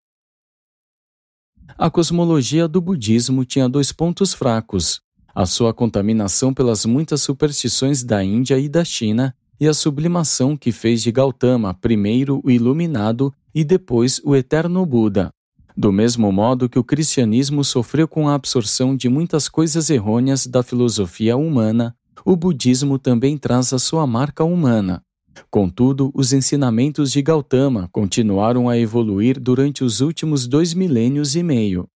A cosmologia do budismo tinha dois pontos fracos: a sua contaminação pelas muitas superstições da Índia e da China e a sublimação que fez de Gautama primeiro o iluminado e depois o eterno Buda. Do mesmo modo que o cristianismo sofreu com a absorção de muitas coisas errôneas da filosofia humana, o budismo também traz a sua marca humana. Contudo, os ensinamentos de Gautama continuaram a evoluir durante os últimos 2 milênios e meio.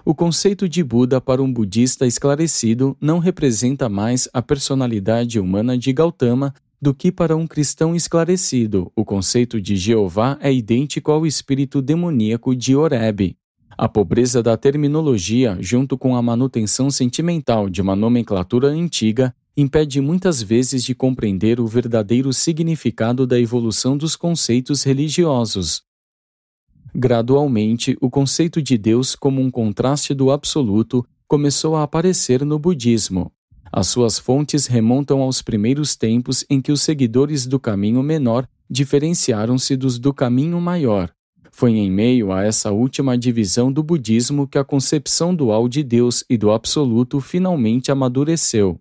O conceito de Buda para um budista esclarecido não representa mais a personalidade humana de Gautama do que para um cristão esclarecido. O conceito de Jeová é idêntico ao espírito demoníaco de Horebe. A pobreza da terminologia, junto com a manutenção sentimental de uma nomenclatura antiga, impede muitas vezes de compreender o verdadeiro significado da evolução dos conceitos religiosos. Gradualmente, o conceito de Deus como um contraste do absoluto começou a aparecer no budismo. As suas fontes remontam aos primeiros tempos em que os seguidores do caminho menor diferenciaram-se dos do caminho maior. Foi em meio a essa última divisão do budismo que a concepção dual de Deus e do absoluto finalmente amadureceu.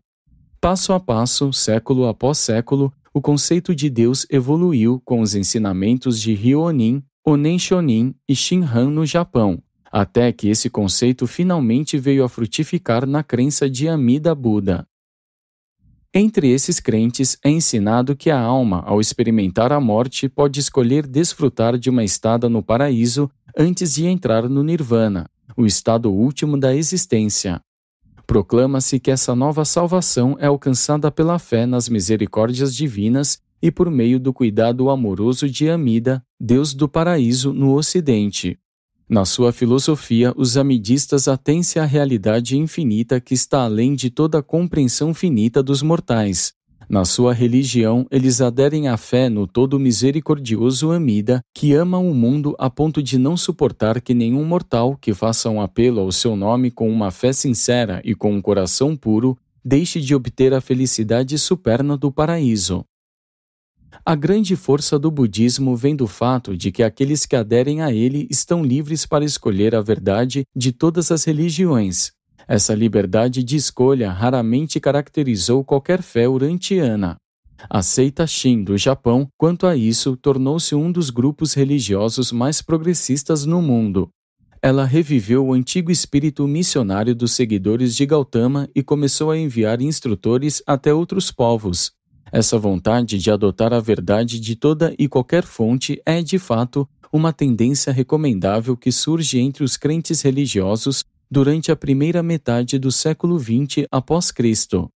Passo a passo, século após século, o conceito de Deus evoluiu com os ensinamentos de Ryonin, Onen Shonin e Shinran no Japão, até que esse conceito finalmente veio a frutificar na crença de Amida Buda. Entre esses crentes é ensinado que a alma, ao experimentar a morte, pode escolher desfrutar de uma estada no paraíso antes de entrar no Nirvana, o estado último da existência. Proclama-se que essa nova salvação é alcançada pela fé nas misericórdias divinas e por meio do cuidado amoroso de Amida, Deus do paraíso no Ocidente. Na sua filosofia, os amidistas atêm-se à realidade infinita que está além de toda a compreensão finita dos mortais. Na sua religião, eles aderem à fé no todo misericordioso Amida, que ama o mundo a ponto de não suportar que nenhum mortal que faça um apelo ao seu nome com uma fé sincera e com um coração puro, deixe de obter a felicidade superna do paraíso. A grande força do budismo vem do fato de que aqueles que aderem a ele estão livres para escolher a verdade de todas as religiões. Essa liberdade de escolha raramente caracterizou qualquer fé urantiana. A seita Shin do Japão, quanto a isso, tornou-se um dos grupos religiosos mais progressistas no mundo. Ela reviveu o antigo espírito missionário dos seguidores de Gautama e começou a enviar instrutores até outros povos. Essa vontade de adotar a verdade de toda e qualquer fonte é, de fato, uma tendência recomendável que surge entre os crentes religiosos durante a primeira metade do século XX após Cristo.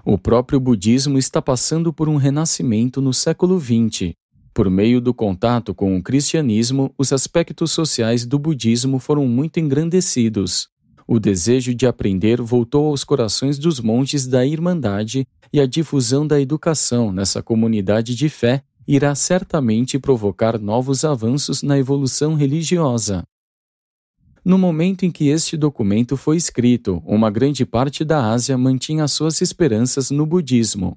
O próprio budismo está passando por um renascimento no século XX. Por meio do contato com o cristianismo, os aspectos sociais do budismo foram muito engrandecidos. O desejo de aprender voltou aos corações dos monges da Irmandade e a difusão da educação nessa comunidade de fé irá certamente provocar novos avanços na evolução religiosa. No momento em que este documento foi escrito, uma grande parte da Ásia mantinha suas esperanças no budismo.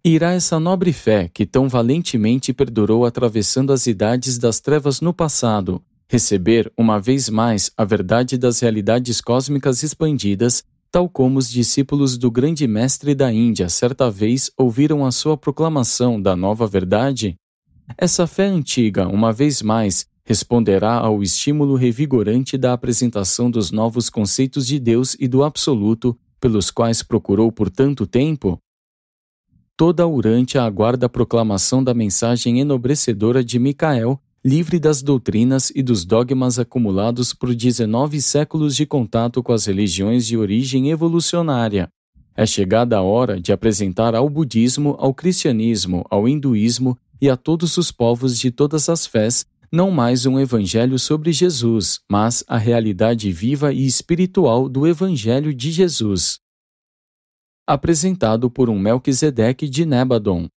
Irá essa nobre fé que tão valentemente perdurou atravessando as idades das trevas no passado, receber, uma vez mais, a verdade das realidades cósmicas expandidas, tal como os discípulos do grande mestre da Índia certa vez ouviram a sua proclamação da nova verdade? Essa fé antiga, uma vez mais, responderá ao estímulo revigorante da apresentação dos novos conceitos de Deus e do Absoluto, pelos quais procurou por tanto tempo? Toda a Urântia aguarda a proclamação da mensagem enobrecedora de Micael, livre das doutrinas e dos dogmas acumulados por 19 séculos de contato com as religiões de origem evolucionária. É chegada a hora de apresentar ao budismo, ao cristianismo, ao hinduísmo e a todos os povos de todas as fés, não mais um evangelho sobre Jesus, mas a realidade viva e espiritual do evangelho de Jesus. Apresentado por um Melquisedeque de Nebadon.